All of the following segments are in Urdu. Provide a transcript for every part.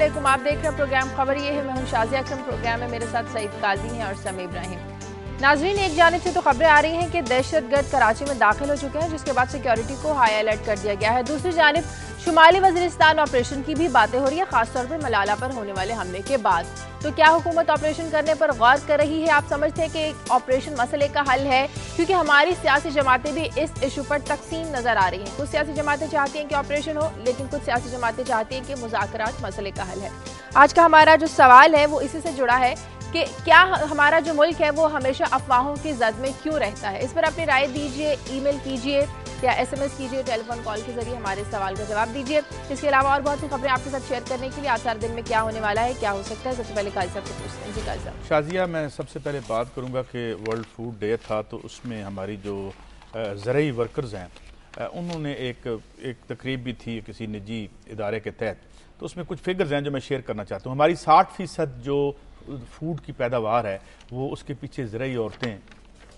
علیکم، آپ دیکھ رہے ہیں پروگرام خبر یہ ہے، میں ہوں شازیہ اکرم، پروگرام میں میرے ساتھ سعید قاضی ہیں اور سمیع ابراہیم۔ ناظرین، ایک جانب سے تو خبریں آ رہی ہیں کہ دہشت گرد کراچی میں داخل ہو چکے ہیں، جس کے بعد سیکیورٹی کو ہائی الرٹ کر دیا گیا ہے۔ دوسری جانب شمالی وزیرستان آپریشن کی بھی باتیں ہو رہی ہیں، خاص طور پر ملالہ پر ہونے والے حملے کے بعد۔ تو کیا حکومت آپریشن کرنے پر غور کر رہی ہے؟ آپ سمجھتے ہیں کہ آپریشن مسئلے کا حل ہے؟ کیونکہ ہماری سیاسی جماعتیں بھی اس ایشو پر تقسیم نظر آ رہی ہیں۔ کچھ سیاسی جماعتیں چاہتی ہیں کہ آپریشن ہو، لیکن کچھ سیاسی جماعتیں چاہتی ہیں کہ مذاکرات مسئلے کا حل ہے۔ آج کا ہمارا جو سوال ہے وہ اسی سے جڑا ہے کہ کیا ہمارا جو ملک ہے وہ ہمیشہ افواہوں کی زد میں کیوں رہتا ہے؟ اس پر اپنی رائے دیجیے، ای میل کیجیے یا ایس ایم ایس کیجیے، ٹیلی فون کال کے ذریعے ہمارے سوال کا جواب دیجیے۔ اس کے علاوہ اور بہت سی خبریں آپ کے ساتھ شیئر کرنے کے لیے آج سارے دن میں کیا ہونے والا ہے، کیا ہو سکتا ہے، سب سے پہلے قاضی صاحب سے پوچھتے ہیں۔ جی قاضی صاحب۔ شازیہ، میں سب سے پہلے بات کروں گا کہ ورلڈ فوڈ ڈے تھا تو اس میں ہماری جو زرعی ورکرز ہیں انہوں نے ایک تقریب بھی تھی کسی نجی ادارے کے تحت، تو اس میں کچھ فگرز ہیں جو میں شیئر کرنا چاہتا ہوں۔ ہماری 60% جو فوڈ کی پیداوار ہے وہ اس کے پیچھے زرعی عورتیں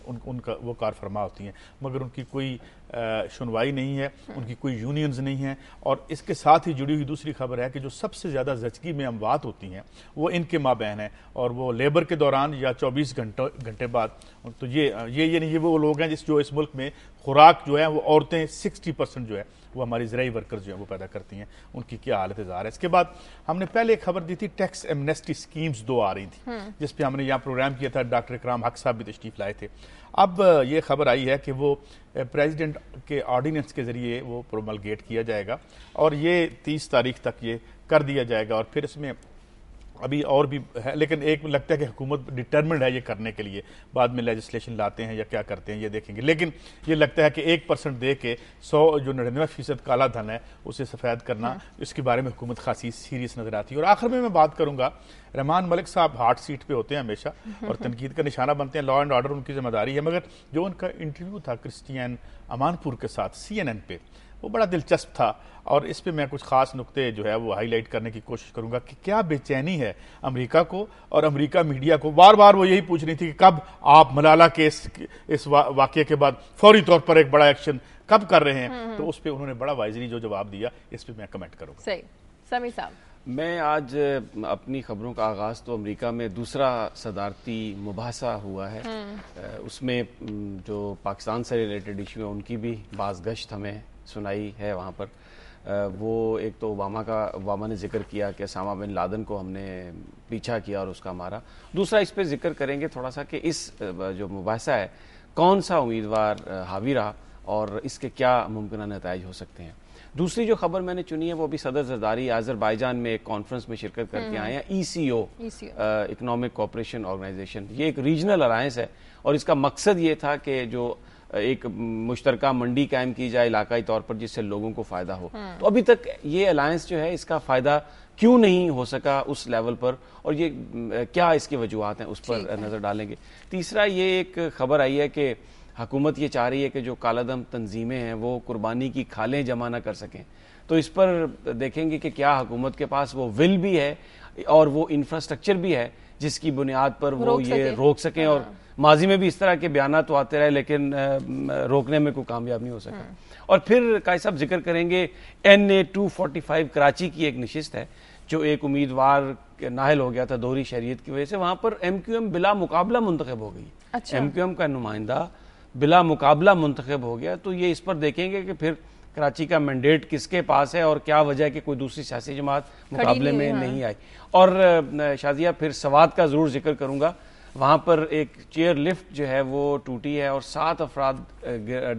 ان کا وہ کار فرما ہوتی ہیں، مگر ان کی کوئی سنوائی نہیں ہے، ان کی کوئی یونینز نہیں ہیں۔ اور اس کے ساتھ ہی جڑی ہوئی دوسری خبر ہے کہ جو سب سے زیادہ زچگی میں اموات ہوتی ہیں وہ ان کے ماں بہن ہیں، اور وہ لیبر کے دوران یا 24 گھنٹے بعد۔ تو یہ وہ لوگ ہیں جو اس ملک میں خوراک جو ہے وہ عورتیں 60% جو ہے وہ ہماری زرعی ورکرز جو ہیں وہ پیدا کرتی ہیں، ان کی کیا حالت ظاہر ہے۔ اس کے بعد ہم نے پہلے ایک خبر دی تھی، ٹیکس ایمنیسٹی سکیمز 2 آ رہی تھی، جس پہ ہم نے یہاں پروگرام کیا تھا، ڈاکٹر اکرام حق صاحب بھی تشریف لائے تھے۔ اب یہ خبر آئی ہے کہ وہ پریزیڈنٹ کے آرڈیننس کے ذریعے وہ پروملگیٹ کیا جائے گا، اور یہ 30 تاریخ تک یہ کر دیا جائے گا۔ اور پھر اس میں ابھی اور بھی ہے، لیکن ایک لگتا ہے کہ حکومت ڈٹرمنڈ ہے یہ کرنے کے لیے، بعد میں لیجسلیشن لاتے ہیں یا کیا کرتے ہیں یہ دیکھیں گے، لیکن یہ لگتا ہے کہ 1% دے کے 99% کالا دھن ہے اسے سفید کرنا، اس کے بارے میں حکومت خاصی سیریس نظر آتی ہے۔ اور آخر میں بات کروں گا، رحمان ملک صاحب ہارٹ سیٹ پہ ہوتے ہیں ہمیشہ اور تنقید کا نشانہ بنتے ہیں، لا اینڈ آرڈر ان کی ذمہ داری ہے، مگر جو ان کا انٹرویو تھا کرسٹین امان پور کے ساتھ CNN پہ، وہ بڑا دلچسپ تھا، اور اس پہ میں کچھ خاص نقطے جو ہے وہ ہائی لائٹ کرنے کی کوشش کروں گا کہ کیا بے چینی ہے امریکہ کو اور امریکہ میڈیا کو۔ بار بار وہ یہی پوچھ رہی تھی کہ کب آپ ملالہ کے اس واقعے کے بعد فوری طور پر ایک بڑا ایکشن کب کر رہے ہیں، تو اس پہ انہوں نے بڑا وائزلی جو جواب دیا، اس پہ میں کمنٹ کروں گا۔ صحیح، سمیع صاحب۔ میں آج اپنی خبروں کا آغاز تو امریکہ میں دوسرا صدارتی مباحثہ ہوا ہے، اس میں جو پاکستان سے ریلیٹڈ ایشو ہے ان کی بھی باز گشت ہمیں سنائی ہے وہاں پر۔ وہ ایک تو اوباما نے ذکر کیا کہ اسامہ بن لادن کو ہم نے پیچھا کیا اور اس کا مارا۔ دوسرا اس پہ ذکر کریں گے تھوڑا سا کہ اس جو مباحثہ ہے کون سا امیدوار حاوی رہا اور اس کے کیا ممکنہ نتائج ہو سکتے ہیں۔ دوسری جو خبر میں نے چنی ہے وہ بھی صدر زرداری آذربائیجان میں ایک کانفرنس میں شرکت کر کے آئے ہیں، ECO اکنامک کوآپریشن آرگنائزیشن، یہ ایک ریجنل الائنس ہے، اور اس کا مقصد یہ تھا کہ جو ایک مشترکہ منڈی قائم کی جائے علاقائی طور پر جس سے لوگوں کو فائدہ ہو۔ تو ابھی تک یہ الائنس جو ہے اس کا فائدہ کیوں نہیں ہو سکا اس لیول پر، اور یہ کیا اس کی وجوہات ہیں اس پر نظر ڈالیں گے۔ تیسرا یہ ایک خبر آئی ہے کہ حکومت یہ چاہ رہی ہے کہ جو کالا دم تنظیمیں ہیں وہ قربانی کی کھالیں جمع نہ کر سکیں، تو اس پر دیکھیں گے کہ کیا حکومت کے پاس وہ ول بھی ہے اور وہ انفراسٹرکچر بھی ہے جس کی بنیاد پر وہ یہ روک سکیں۔ اور ماضی میں بھی اس طرح کے بیانات تو آتے رہے لیکن روکنے میں کوئی کامیاب نہیں ہو سکا۔ اور پھر قائد صاحب ذکر کریں گے NA 245 کراچی کی ایک نشست ہے جو ایک امیدوار نااہل ہو گیا تھا دوہری شہریت کی وجہ سے، وہاں پر MQM بلا مقابلہ منتخب ہو گئی۔ MQM کا نمائندہ بلا مقابلہ منتخب ہو گیا، تو یہ اس پر دیکھیں گے کہ پھر کراچی کا مینڈیٹ کس کے پاس ہے اور کیا وجہ ہے کہ کوئی دوسری سیاسی جماعت مقابلے میں نہیں آئی۔ اور شازیہ پھر سوات کا ضرور ذکر کروں گا، وہاں پر ایک چیئر لفٹ جو ہے وہ ٹوٹی ہے اور 7 افراد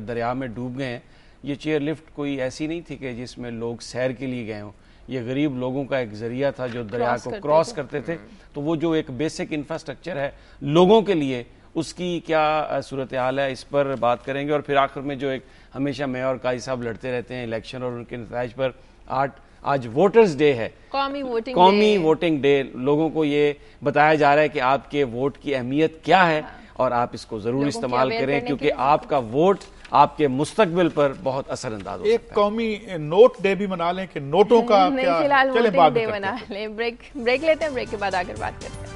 دریا میں ڈوب گئے ہیں۔ یہ چیئر لفٹ کوئی ایسی نہیں تھی کہ جس میں لوگ سیر کے لیے گئے ہوں، یہ غریب لوگوں کا ایک ذریعہ تھا جو دریا کو کراس کرتے تھے، تو وہ جو ایک بیسک انفراسٹرکچر ہے لوگوں کے لیے اس کی کیا صورتحال ہے، اس پر بات کریں گے۔ اور پھر آخر میں جو ایک ہمیشہ میں اور قاضی صاحب لڑتے رہتے ہیں الیکشن اور ان کے نتائج پر، آج ووٹرز ڈے ہے، قومی ووٹنگ ڈے، لوگوں کو یہ بتایا جا رہا ہے کہ آپ کے ووٹ کی اہمیت کیا ہے اور آپ اس کو ضرور استعمال کریں کیونکہ آپ کا ووٹ آپ کے مستقبل پر بہت اثر انداز ہو سکتا ہے۔ ایک قومی نوٹ ڈے بھی منا لیں کہ نوٹوں کا کیا، چلیں بعد میں منا لیں، بریک لیتے ہیں، بریک کے بعد آگر بات کرتے ہیں۔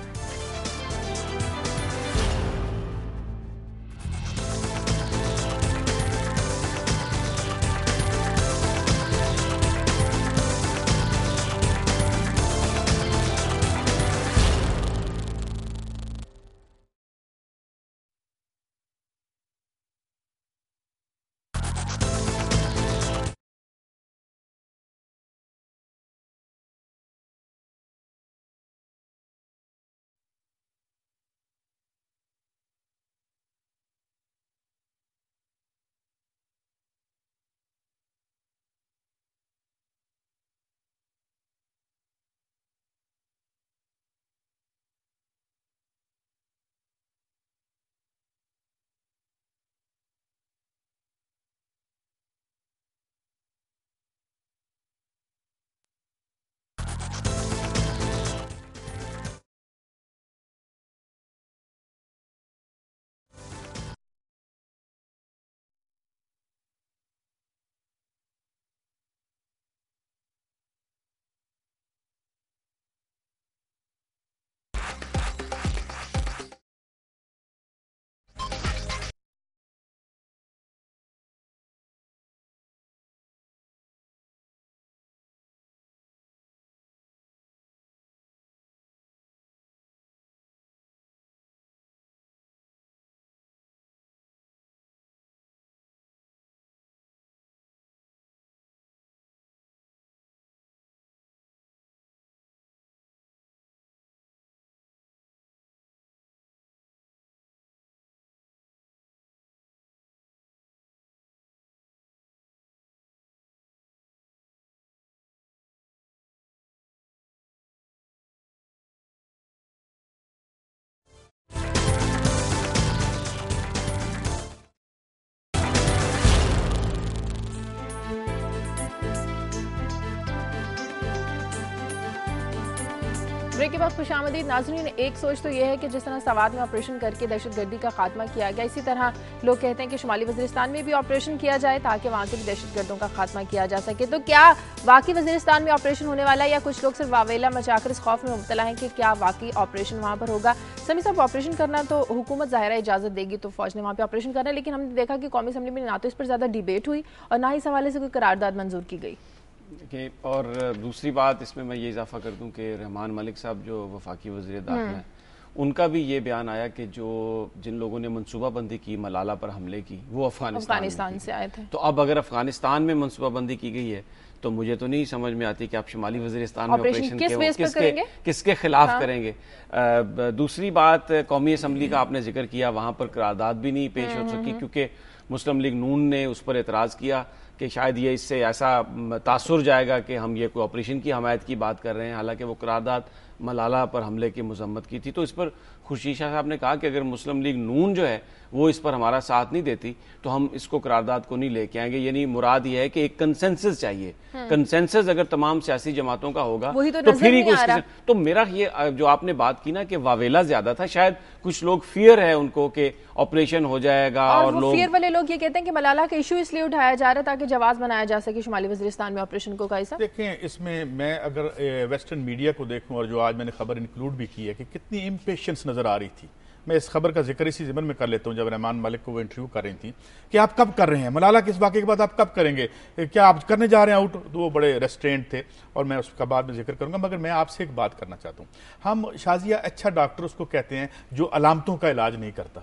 بریک کے بعد خوش آمدید ناظرین. ایک سوچ تو یہ ہے کہ جس طرح سوات میں آپریشن کر کے دہشت گردی کا خاتمہ کیا گیا، اسی طرح لوگ کہتے ہیں کہ شمالی وزیرستان میں بھی آپریشن کیا جائے تاکہ وہاں کے بھی دہشت گردوں کا خاتمہ کیا جا سکے. تو کیا واقعی وزیرستان میں آپریشن ہونے والا ہے یا کچھ لوگ صرف واویلا مچا کر اس خوف میں مبتلا ہیں کہ کیا واقعی آپریشن وہاں پر ہوگا؟ سمی صاحب، آپریشن کرنا تو حکومت ظاہرہ اجازت دے گی تو فوج نے وہاں پہ آپریشن کرنا ہے، لیکن ہم نے دیکھا کہ قومی اسمبلی میں نہ تو اس پر زیادہ ڈیبیٹ ہوئی اور نہ ہی اس حوالے سے کوئی قرارداد منظور کی گئی. اور دوسری بات اس میں یہ اضافہ کر دوں کہ رحمان ملک صاحب جو وفاقی وزیر داخلہ ہیں، ان کا بھی یہ بیان آیا کہ جن لوگوں نے منصوبہ بندی کی ملالہ پر حملے کی وہ افغانستان سے آئے تھے. تو اب اگر افغانستان میں منصوبہ بندی کی گئی ہے تو مجھے تو نہیں سمجھ میں آتی کہ آپ شمالی وزیرستان میں آپریشن کس کے خلاف کریں گے. دوسری بات، قومی اسمبلی کا آپ نے ذکر کیا، وہاں پر قرارداد بھی نہیں پیش ہو سکی کیونکہ مسلم لیگ نون نے اس پر اعتراض کیا کہ شاید یہ اس سے ایسا تاثر جائے گا کہ ہم یہ کوئی آپریشن کی حمایت کی بات کر رہے ہیں، حالانکہ وہ قرارداد ملالہ پر حملے کی مذمت کی تھی. تو اس پر خورشید شاہ صاحب نے کہا کہ اگر مسلم لیگ نون جو ہے وہ اس پر ہمارا ساتھ نہیں دیتی تو ہم اس کو قرارداد کو نہیں لے کے آئیں گے. یعنی مراد یہ ہے کہ ایک کنسنسس چاہیے. کنسنسس اگر تمام سیاسی جماعتوں کا ہوگا تو پھر ہی کوئی. تو میرا یہ جو آپ نے بات کی نا کہ واویلا زیادہ تھا، شاید کچھ لوگ فیئر ہے ان کو کہ آپریشن ہو جائے گا، اور لوگ فیئر والے لوگ یہ کہتے ہیں کہ ملالہ کا ایشو اس لیے اٹھایا جا رہا ہے تاکہ جواز بنایا جا سکے شمالی وزیرستان میں آپریشن کو. دیکھیں، اس میں اگر ویسٹرن میڈیا کو دیکھوں اور جو آج میں نے خبر انکلوڈ بھی کی ہے کہ کتنی امپیشنس نظر آ رئی تھی. میں اس خبر کا ذکر اسی ضمن میں کر لیتا ہوں جب رحمان ملک کو وہ انٹرویو کر رہی تھیں کہ آپ کب کر رہے ہیں ملالہ کے اس واقعے کے بعد، آپ کب کریں گے، کیا آپ کرنے جا رہے ہیں آؤٹ. تو وہ بڑے ریسٹرینٹ تھے اور میں اس کا بعد میں ذکر کروں گا. مگر میں آپ سے ایک بات کرنا چاہتا ہوں. ہم شازیہ اچھا ڈاکٹر اس کو کہتے ہیں جو علامتوں کا علاج نہیں کرتا،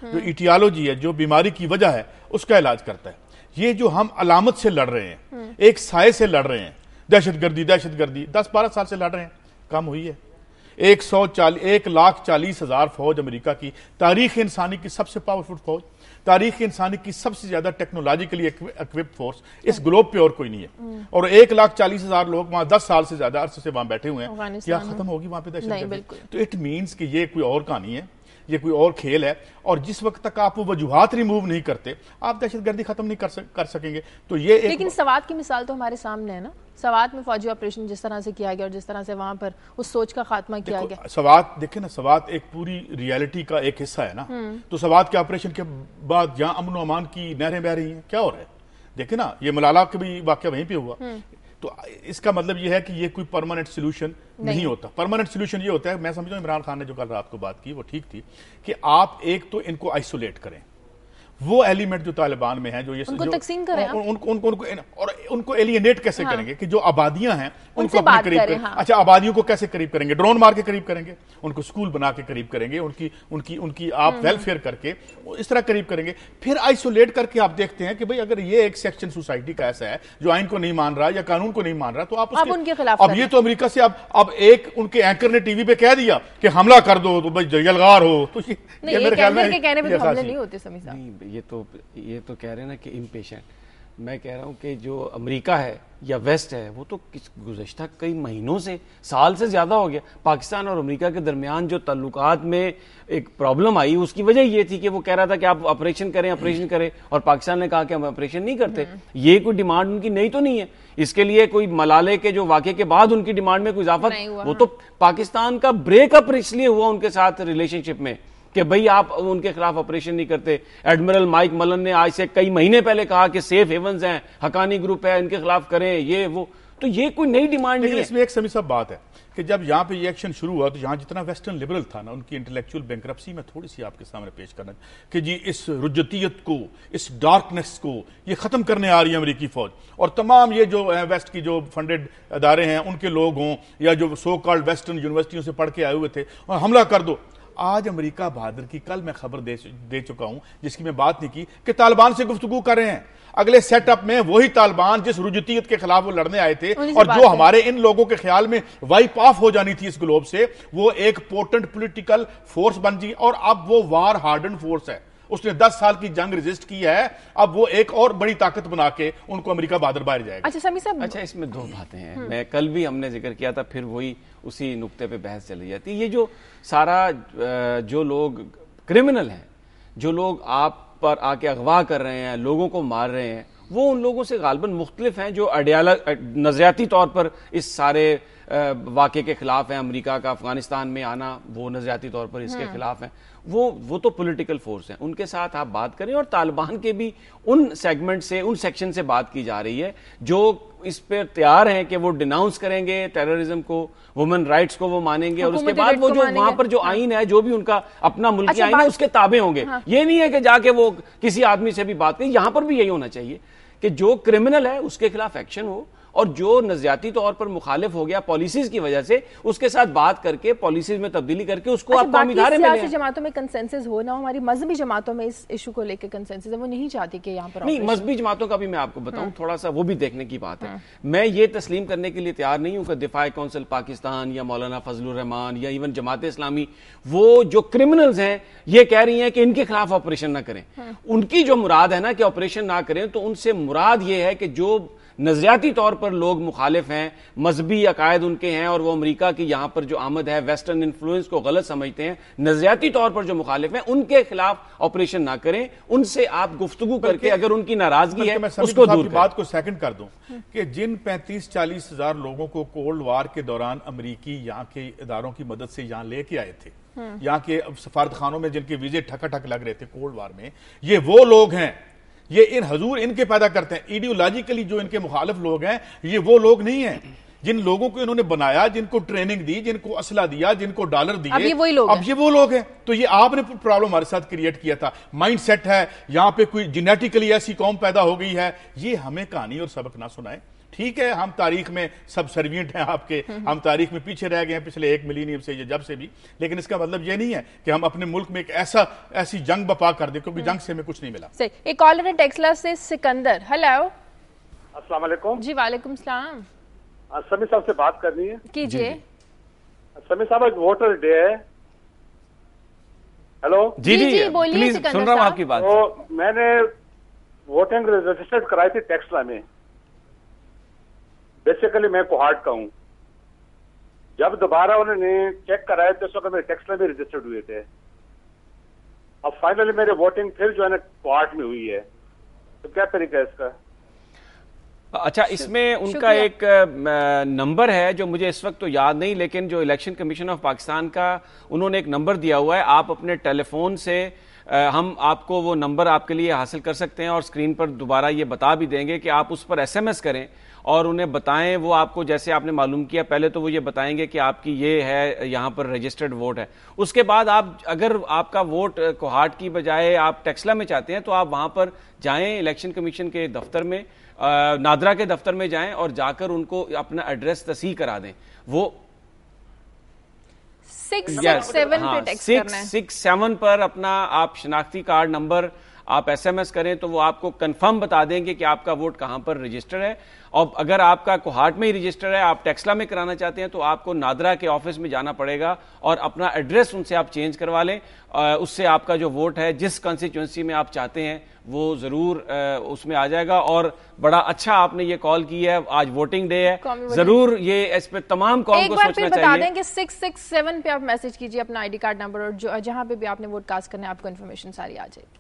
جو ایٹیالوجی ہے، جو بیماری کی وجہ ہے اس کا علاج کرتا ہے. یہ جو ہم علامت سے لڑ رہے ہیں، ایک سائے سے لڑ رہے ہیں، دہشت گردی 10-12 سال سے لڑ رہے ہیں، کم ہوئی ہے. 1,40,000 فوج امریکہ کی، تاریخ انسانی کی سب سے پاورفل فوج، تاریخ انسانی کی سب سے زیادہ ٹیکنالوجیکلی ایکوپڈ فورس اس گلوب پہ اور کوئی نہیں ہے. اور 1,40,000 لوگ وہاں 10 سال سے زیادہ عرصے سے وہاں بیٹھے ہوئے ہیں. کیا ختم ہوگی وہاں پہ دہشت گردی؟ تو اٹ مینس کہ یہ کوئی اور کہانی ہے، یہ کوئی اور کھیل ہے. اور جس وقت تک آپ وہ وجوہات ریموو نہیں کرتے آپ دہشت گردی ختم نہیں کر سکیں گے. تو یہ لیکن سوات کی مثال تو ہمارے سامنے ہے نا. سوات میں فوجی آپریشن جس طرح سے کیا گیا اور جس طرح سے وہاں پر اس سوچ کا خاتمہ کیا گیا. سوات دیکھیں نا، سوات ایک پوری ریالٹی کا ایک حصہ ہے نا. تو سوات کے آپریشن کے بعد جہاں امن و امان کی نہریں بہ رہی ہیں، کیا ہو رہا ہے؟ دیکھیں نا، یہ ملالہ کا بھی واقعہ وہیں پہ ہوا. تو اس کا مطلب یہ ہے کہ یہ کوئی پرماننٹ سولوشن نہیں ہوتا. پرماننٹ سولوشن یہ ہوتا ہے، میں سمجھتا ہوں عمران خان نے جو کل رات کو بات کی وہ ٹھیک تھی، کہ آپ ایک تو ان کو آئسولیٹ کریں. وہ ایلیمنٹ جو طالبان میں ہیں، جو یہ ان کو تقسیم کریں اور ان کو ایلینیٹ کیسے کریں گے کہ جو آبادیاں ہیں ان کو اپنے قریب کریں. اچھا، آبادیوں کو کیسے قریب کریں گے؟ ڈرون مار کے قریب کریں گے، ان کو سکول بنا کے قریب کریں گے، ان کی آپ ویلفیئر کر کے اس طرح قریب کریں گے. پھر آئسولیٹ کر کے آپ دیکھتے ہیں کہ بھئی اگر یہ ایک سیکشن سوسائٹی کا ایسا ہے جو آئین کو نہیں مان رہا یا قانون کو نہیں مان رہا، تو آپ ان کے خلاف. اب یہ تو امریکہ سے اب ایک ان کے اینکر نے ٹی وی پہ کہہ دیا کہ حملہ کر دو تو بھئی یلغار ہو. تو یہ میرے خیال میں کہنے پہ حملے نہیں ہوتے. سمی صاحب، یہ تو کہہ رہے ہیں نا کہ امپیشنٹ. میں کہہ رہا ہوں کہ جو امریکہ ہے یا ویسٹ ہے وہ تو گزشتہ کئی مہینوں سے، سال سے زیادہ ہو گیا. پاکستان اور امریکہ کے درمیان جو تعلقات میں ایک پرابلم آئی اس کی وجہ یہ تھی کہ وہ کہہ رہا تھا کہ آپ آپریشن کریں اور پاکستان نے کہا کہ ہم آپریشن نہیں کرتے. یہ کوئی ڈیمانڈ ان کی نئی تو نہیں ہے. اس کے لیے کوئی ملالے کے جو واقعے کے بعد ان کی ڈیمانڈ میں کوئی اضافہ، وہ تو پاکستان کا بریک اپ اس لیے ہوا ان کے ساتھ ریلیشن شپ میں کہ بھئی آپ ان کے خلاف آپریشن نہیں کرتے. ایڈمرل مائک ملن نے آج سے کئی مہینے پہلے کہا کہ سیف ہیونز ہیں، حقانی گروپ ہے، ان کے خلاف کریں یہ وہ. تو یہ کوئی نئی ڈیمانڈ نہیں ہے. اس میں ایک سمی صاحب بات ہے کہ جب یہاں پہ یہ ایکشن شروع ہوا تو یہاں جتنا ویسٹرن لبرل تھا نا، ان کی انٹلیکچوئل بینکرپسی میں تھوڑی سی آپ کے سامنے پیش کرنا کہ جی اس رجتیت کو، اس ڈارکنیس کو یہ ختم کرنے آ رہی ہے امریکی فوج. اور تمام یہ جو ویسٹ کی جو فنڈڈ ادارے ہیں ان کے لوگ ہوں یا جو سو کالڈ ویسٹرن یونیورسٹیوں سے پڑھ کے آئے ہوئے تھے، اور حملہ کر دو. آج امریکہ بہادر کی کل میں خبر دے چکا ہوں جس کی میں بات نہیں کی کہ طالبان سے گفتگو کر رہے ہیں. اگلے سیٹ اپ میں وہی طالبان جس رجتیت کے خلاف وہ لڑنے آئے تھے اور جو ہمارے ان لوگوں کے خیال میں وائپ آف ہو جانی تھی اس گلوب سے، وہ ایک پورٹنٹ پولیٹیکل فورس بن گئی اور اب وہ وار ہارڈن فورس ہے. اس نے 10 سال کی جنگ ریزسٹ کی ہے، اب وہ ایک اور بڑی طاقت بنا کے ان کو امریکہ بہادر باہر جائے گا. اچھا سمی صاحب، اچھا اس میں دو باتیں ہیں. میں کل بھی ہم نے ذکر کیا تھا، پھر وہی اسی نقطے پہ بحث چلی جاتی. یہ جو سارا جو لوگ کرمنل ہیں، جو لوگ آپ پر آ کے اغوا کر رہے ہیں، لوگوں کو مار رہے ہیں، وہ ان لوگوں سے غالباً مختلف ہیں جو نظریاتی طور پر اس سارے واقعے کے خلاف ہیں، امریکہ کا افغانستان میں آنا وہ نظریاتی طور پر اس کے خلاف ہیں، وہ تو پولیٹیکل فورس ہیں، ان کے ساتھ آپ بات کریں. اور طالبان کے بھی ان سیگمنٹ سے، ان سیکشن سے بات کی جا رہی ہے جو اس پر تیار ہیں کہ وہ ڈیناؤنس کریں گے ٹیررزم کو، وومن رائٹس کو وہ مانیں گے، اور اس کے بعد وہ جو وہاں پر جو آئین ہے، جو بھی ان کا اپنا ملکی آئین ہے، اس کے تابع ہوں گے. یہ نہیں ہے کہ جا کے وہ کسی آدمی سے بھی بات کریں. یہاں پر بھی یہی ہونا چاہیے کہ جو کرمنل ہے اس کے خلاف ایکشن ہو، اور جو نظریاتی طور پر مخالف ہو گیا پالیسیز کی وجہ سے، اس کے ساتھ بات کر کے پالیسیز میں تبدیلی کر کے اس کو آپ قومی ادارے میں لیں. سیاسی جماعتوں میں کنسنسس ہو نہ ہو، ہماری مذہبی جماعتوں میں اس ایشو کو لے کے کنسنسس ہے، وہ نہیں چاہتی کہ یہاں پر نہیں. مذہبی جماعتوں کا بھی میں آپ کو بتاؤں تھوڑا سا وہ بھی دیکھنے کی بات ہے. میں یہ تسلیم کرنے کے لیے تیار نہیں ہوں کہ دفاع کونسل پاکستان یا مولانا فضل الرحمان یا ایون جماعت اسلامی وہ جو کرمنلز ہیں یہ کہہ رہی ہیں کہ ان کے خلاف آپریشن نہ کریں. ان کی جو مراد ہے نا کہ آپریشن نہ کریں، تو ان سے مراد یہ ہے کہ جو نظریاتی طور پر لوگ مخالف ہیں، مذہبی عقائد ان کے ہیں، اور وہ امریکہ کی یہاں پر جو آمد ہے، ویسٹرن انفلوئنس کو غلط سمجھتے ہیں، نظریاتی طور پر جو مخالف ہیں ان کے خلاف آپریشن نہ کریں. ان سے آپ گفتگو کر کے اگر ان کی ناراضگی ہے اس کو دور کریں. بات کو سیکنڈ کر دوں کہ جن 35-40 ہزار لوگوں کو کولڈ وار کے دوران امریکی یہاں کے اداروں کی مدد سے یہاں لے کے آئے تھے، یہاں کے سفارت خانوں میں جن کے ویزے ٹھکا ٹھک لگ رہے تھے کولڈ وار میں، یہ وہ لوگ ہیں، یہ حضور ان کے پیدا کرتے ہیں. ایڈیولوجیکلی جو ان کے مخالف لوگ ہیں یہ وہ لوگ نہیں ہیں. جن لوگوں کو انہوں نے بنایا، جن کو ٹریننگ دی، جن کو اسلحہ دیا، جن کو ڈالر دیے، اب یہ وہ لوگ ہیں. تو یہ آپ نے پرابلم ہمارے ساتھ کریٹ کیا تھا. مائنڈ سیٹ ہے یہاں پہ کوئی جینیٹیکلی ایسی قوم پیدا ہو گئی ہے. یہ ہمیں کہانی اور سبق نہ سنائیں. ٹھیک ہے ہم تاریخ میں سب سروینٹ ہیں آپ کے، ہم تاریخ میں پیچھے رہ گئے ہیں پچھلے 1 ملینیم سے، جب سے بھی، لیکن اس کا مطلب یہ نہیں ہے کہ ہم اپنے ملک میں ایک ایسی جنگ بپا کر دیں، کیونکہ جنگ سے ہمیں کچھ نہیں ملا. ایک کالر ہے ٹیکسلا سے، سکندر. ہیلو، السلام علیکم. جی وعلیکم السلام. سمی صاحب سے بات کرنی ہے. کیجیے. سمی صاحب ایک ووٹر ڈے ہے. ہیلو. جی بولیے سکندر صاحب. سن رہا ہوں آپ کی بات. تو میں نے ووٹنگ رجسٹرڈ کرائی تھی ٹیکسلا میں. بیسیکلی میں کوہاٹ کا ہوں. جب دوبارہ انہوں نے چیک کرائے تو اس وقت میرے ٹیکسلا میں رجسٹرڈ ہوئے تھے. اب فائنلی میرے ووٹنگ پھر جو ہے نا کوہاٹ میں ہوئی ہے. تو کیا طریقہ ہے اس کا؟ اچھا، اس میں ان کا ایک نمبر ہے جو مجھے اس وقت تو یاد نہیں، لیکن جو الیکشن کمیشن آف پاکستان کا انہوں نے ایک نمبر دیا ہوا ہے. آپ اپنے ٹیلی فون سے ہم آپ کو وہ نمبر آپ کے لیے حاصل کر سکتے ہیں، اور اسکرین پر دوبارہ یہ بتا بھی دیں گے کہ آپ اس پر SMS کریں اور انہیں بتائیں. وہ آپ کو جیسے آپ نے معلوم کیا پہلے تو وہ یہ بتائیں گے کہ آپ کی یہ ہے یہاں پر رجسٹرڈ ووٹ ہے. اس کے بعد آپ اگر آپ کا ووٹ کوہاٹ کی بجائے آپ ٹیکسلا میں چاہتے ہیں تو آپ وہاں پر جائیں، الیکشن کمیشن کے دفتر میں، نادرا کے دفتر میں جائیں اور جا کر ان کو اپنا ایڈریس تصحیح کرا دیں. وہ 667 پر اپنا آپ شناختی کارڈ نمبر آپ SMS کریں تو وہ آپ کو کنفرم بتا دیں گے کہ آپ کا ووٹ کہاں پر رجسٹر ہے. اور اگر آپ کا کوہاٹ میں ہی رجسٹر ہے، آپ ٹیکسلا میں کرانا چاہتے ہیں، تو آپ کو نادرا کے آفس میں جانا پڑے گا اور اپنا ایڈریس ان سے آپ چینج کروا لیں. اس سے آپ کا جو ووٹ ہے جس کانسٹیچوئنسی میں آپ چاہتے ہیں وہ ضرور اس میں آ جائے گا. اور بڑا اچھا آپ نے یہ کال کی ہے، آج ووٹنگ ڈے ہے، ضرور یہ اس پہ تمام قوم کو سوچنا چاہیے. ایک بار پھر بتا دیں کہ 667 پہ آپ میسج کیجیے اپنا ID کارڈ نمبر، اور جہاں پہ بھی آپ نے ووٹ کاسٹ کرنا ہے آپ کو انفارمیشن ساری آ جائے گی.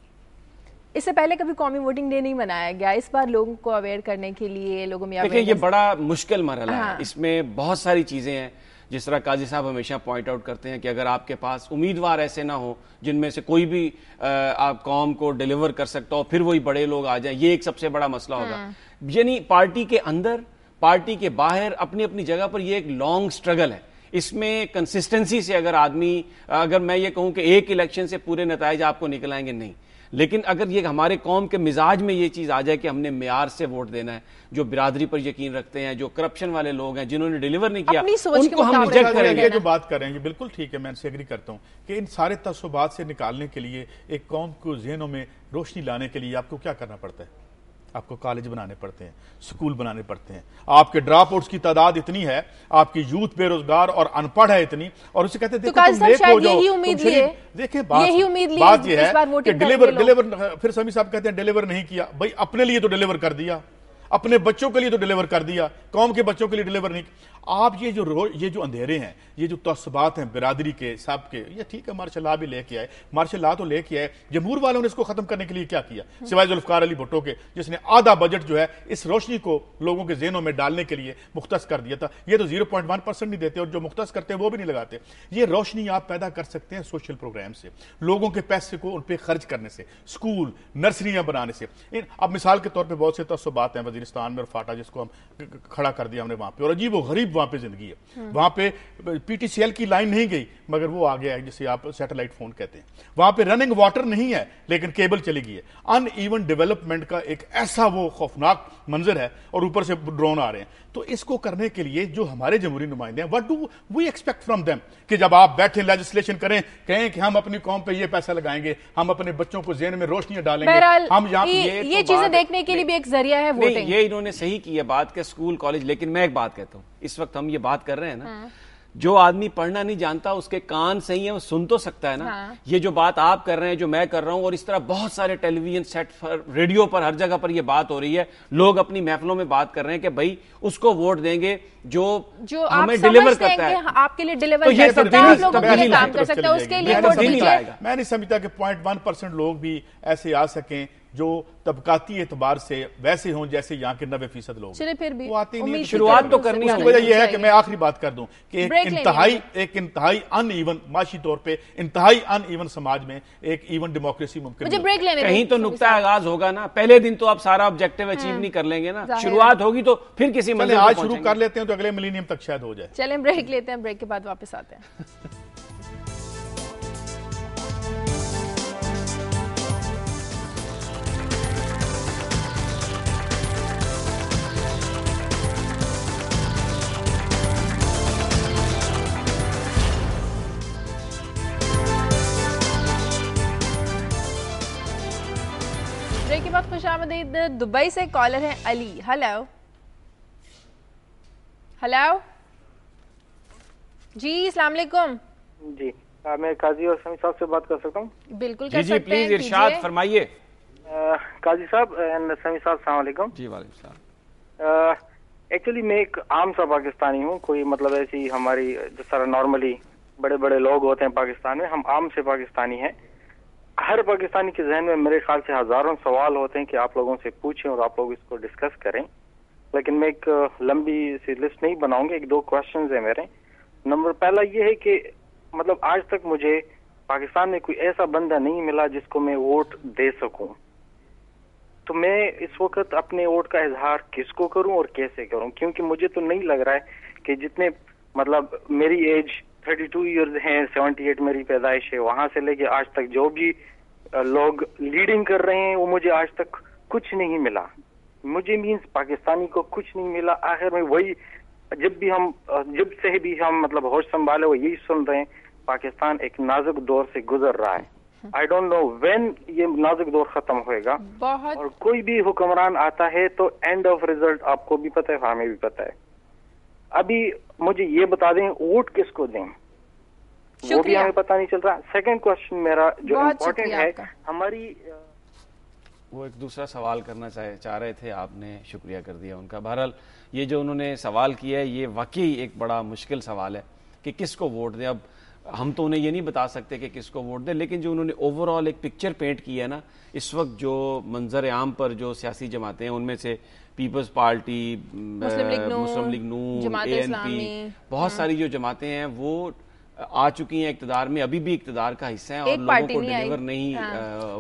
اس سے پہلے کبھی قومی ووٹنگ ڈے نہیں منایا گیا. اس بار لوگوں کو اویئر کرنے کے لیے لوگوں میں دیکھیں یہ بڑا مشکل مرحلہ ہے. اس میں بہت ساری چیزیں ہیں، جس طرح قاضی صاحب ہمیشہ پوائنٹ آؤٹ کرتے ہیں کہ اگر آپ کے پاس امیدوار ایسے نہ ہو جن میں سے کوئی بھی آپ قوم کو ڈیلیور کر سکتا ہو، پھر وہی بڑے لوگ آ جائیں، یہ ایک سب سے بڑا مسئلہ ہوگا. یعنی پارٹی کے اندر، پارٹی کے باہر، اپنی اپنی جگہ پر یہ ایک لانگ سٹرگل ہے. اس میں کنسسٹنسی سے اگر میں یہ کہوں کہ ایک الیکشن سے پورے نتائج آپ کو نکل آئیں گے، نہیں. لیکن اگر یہ ہمارے قوم کے مزاج میں یہ چیز آ جائے کہ ہم نے معیار سے ووٹ دینا ہے، جو برادری پر یقین رکھتے ہیں، جو کرپشن والے لوگ ہیں، جنہوں نے ڈیلیور نہیں کیا، ان کو ہم ریجیکٹ کریں گے. جو بات کر رہے ہیں یہ بالکل ٹھیک ہے، میں ان سے ایگری کرتا ہوں کہ ان سارے تعصبات سے نکالنے کے لیے، ایک قوم کو ذہنوں میں روشنی لانے کے لیے آپ کو کیا کرنا پڑتا ہے؟ آپ کو کالج بنانے پڑتے ہیں، سکول بنانے پڑتے ہیں. آپ کے ڈراپ آؤٹس کی تعداد اتنی ہے، آپ کی یوتھ بے روزگار اور ان پڑھ ہے اتنی، اور اسے کہتے ہیں تم نیک ہو جاؤ. دیکھیں بات یہ ہے کہ ڈیلیور پھر سمی صاحب کہتے ہیں ڈیلیور نہیں کیا. بھائی اپنے لیے تو ڈیلیور کر دیا، اپنے بچوں کے لیے تو ڈیلیور کر دیا، قوم کے بچوں کے لیے ڈیلیور نہیں. آپ یہ جو اندھیرے ہیں, یہ جو تعصبات ہیں برادری کے سب کے, یہ ٹھیک ہے مارشل لا بھی لے کے آئے, مارشل لا تو لے کے آئے, جمہور والوں نے اس کو ختم کرنے کے لیے کیا کیا سوائے ذوالفقار علی بھٹو کے, جس نے آدھا بجٹ جو ہے اس روشنی کو لوگوں کے ذہنوں میں ڈالنے کے لیے مختص کر دیا تھا. یہ تو 0.1% نہیں دیتے, اور جو مختص کرتے ہیں وہ بھی نہیں لگاتے. یہ روشنی آپ پیدا کر سکتے ہیں سوشل پروگرام سے, لوگوں کے پیسے کو ان پہ خرچ کرنے سے, اسکول نرسریاں بنانے سے. اب مثال کے طور پہ بہت سے تعصبات ہیں وزیرستان میں, اور فاٹا جس کو ہم کھڑا کر دیا ہم نے وہاں پہ, اور عجیب و غریب وہاں پہ زندگی ہے. وہاں پہ پی ٹی سی ایل کی لائن نہیں گئی مگر وہ آ گیا ہے جسے آپ سیٹلائٹ فون کہتے ہیں. وہاں پہ رننگ واٹر نہیں ہے لیکن کیبل چلی گئی ہے. ان ایون ڈیولپمنٹ کا ایک ایسا وہ خوفناک منظر ہے, اور اوپر سے ڈرون آ رہے ہیں. تو اس کو کرنے کے لیے جو ہمارے جمہوری نمائندے ہیں, what do we expect from them, کہ جب آپ بیٹھیں لیجسلیشن کریں, کہیں کہ ہم اپنی قوم پہ یہ پیسہ لگائیں گے, ہم اپنے بچوں کو ذہن میں روشنیاں ڈالیں گے, ہم یہاں یہ چیزیں دیکھنے کے لیے بھی ایک ذریعہ ہے ووٹنگ. یہ انہوں نے صحیح کی ہے بات کہ اسکول کالج, لیکن میں ایک بات کہتا ہوں, اس وقت ہم یہ بات کر رہے ہیں نا, جو آدمی پڑھنا نہیں جانتا اس کے کان صحیح ہیں, وہ سن تو سکتا ہے نا. یہ جو بات آپ کر رہے ہیں, جو میں کر رہا ہوں, اور اس طرح بہت سارے ٹیلی ویژن سیٹ پر, ریڈیو پر, ہر جگہ پر یہ بات ہو رہی ہے. لوگ اپنی محفلوں میں بات کر رہے ہیں کہ بھائی اس کو ووٹ دیں گے جو ہمیں ڈیلیور کرتا ہے, آپ کے لیے ڈیلیور کر سکتا ہے, آپ لوگوں کے لیے کام کر سکتا ہے, اس کے لیے ووٹ دیجیے. میں نہیں سمجھتا کہ 0.1% لوگ بھی ایسے آ سکیں جو طبقاتی اعتبار سے ویسے ہوں جیسے یہاں کے 90% لوگ. چلے پھر بھی شروعات تو کرنی ہے. اس کی وجہ یہ ہے کہ میں آخری بات کر دوں کہ ایک انتہائی ان ایون معاشی طور پہ انتہائی ان ایون سماج میں ایک ایون ڈیموکریسی ممکن نہیں. کہیں تو نقطہ آغاز ہوگا نا, پہلے دن تو آپ سارا آبجیکٹیو اچیو نہیں کر لیں گے نا, شروعات ہوگی تو پھر کسی منزل آج شروع کر لیتے ہیں تو اگلے ملینیم تک شاید ہو جائے. چلیں بریک لیتے ہیں, بریک کے بعد واپس آتے ہیں. بریک کے بعد خوش آمدید. دبئی سے کالر ہیں علی. ہلو ہلو جی, السلام علیکم. جی میں قاضی اور سمی صاحب سے بات کر سکتا ہوں؟ بالکل کر سکتے ہیں. جی پلیز ارشاد فرمائیے. قاضی صاحب اینڈ سمی صاحب السلام علیکم. جی وعلیکم السلام. ایکچولی میں ایک عام سا پاکستانی ہوں, کوئی مطلب ایسی ہماری جس طرح نارملی بڑے بڑے لوگ ہوتے ہیں پاکستان میں, ہم عام سے پاکستانی ہیں. ہر پاکستانی کے ذہن میں میرے خیال سے ہزاروں سوال ہوتے ہیں کہ آپ لوگوں سے پوچھیں اور آپ لوگ اس کو ڈسکس کریں, لیکن میں ایک لمبی سی لسٹ نہیں بناؤں گا. 2 کوشچنز ہیں میرے. نمبر پہلا یہ ہے کہ مطلب آج تک مجھے پاکستان میں کوئی ایسا بندہ نہیں ملا جس کو میں ووٹ دے سکوں, تو میں اس وقت اپنے ووٹ کا اظہار کس کو کروں اور کیسے کروں, کیونکہ مجھے تو نہیں لگ رہا ہے کہ جتنے مطلب میری ایج 32 ایئرز ہیں, 78 میری پیدائش ہے, وہاں سے لے کے آج تک جو بھی لوگ لیڈنگ کر رہے ہیں وہ مجھے آج تک کچھ نہیں ملا. مجھے مینس پاکستانی کو کچھ نہیں ملا. آخر میں وہی جب سے بھی ہم مطلب ہوش سنبھالے وہ یہی سن رہے ہیں, پاکستان ایک نازک دور سے گزر رہا ہے. آئی ڈونٹ نو وین یہ نازک دور ختم ہوئے گا, اور کوئی بھی حکمران آتا ہے تو اینڈ آف ریزلٹ آپ کو بھی پتہ ہے, ہمیں بھی پتہ ہے. ابھی مجھے یہ بتا دیں ووٹ کس کو دیں, وہ بھی ہمیں پتہ نہیں چل رہا. سیکنڈ کوشچن میرا جو امپورٹنٹ ہے, ہماری وہ ایک دوسرا سوال کرنا چاہ رہے تھے, آپ نے شکریہ کر دیا ان کا. بہرحال یہ جو انہوں نے سوال کیا ہے یہ واقعی ایک بڑا مشکل سوال ہے کہ کس کو ووٹ دیں. اب ہم تو انہیں یہ نہیں بتا سکتے کہ کس کو ووٹ دیں, لیکن جو انہوں نے اوور آل ایک پکچر پینٹ کی ہے نا, اس وقت جو منظر عام پر جو سیاسی جماعتیں ہیں ان میں سے پیپلز پارٹی, مسلم لیگ نون, ANP, بہت ساری جو جماعتیں ہیں وہ آ چکی ہیں اقتدار میں, ابھی بھی اقتدار کا حصہ ہیں اور لوگوں کو ڈیلیور نہیں.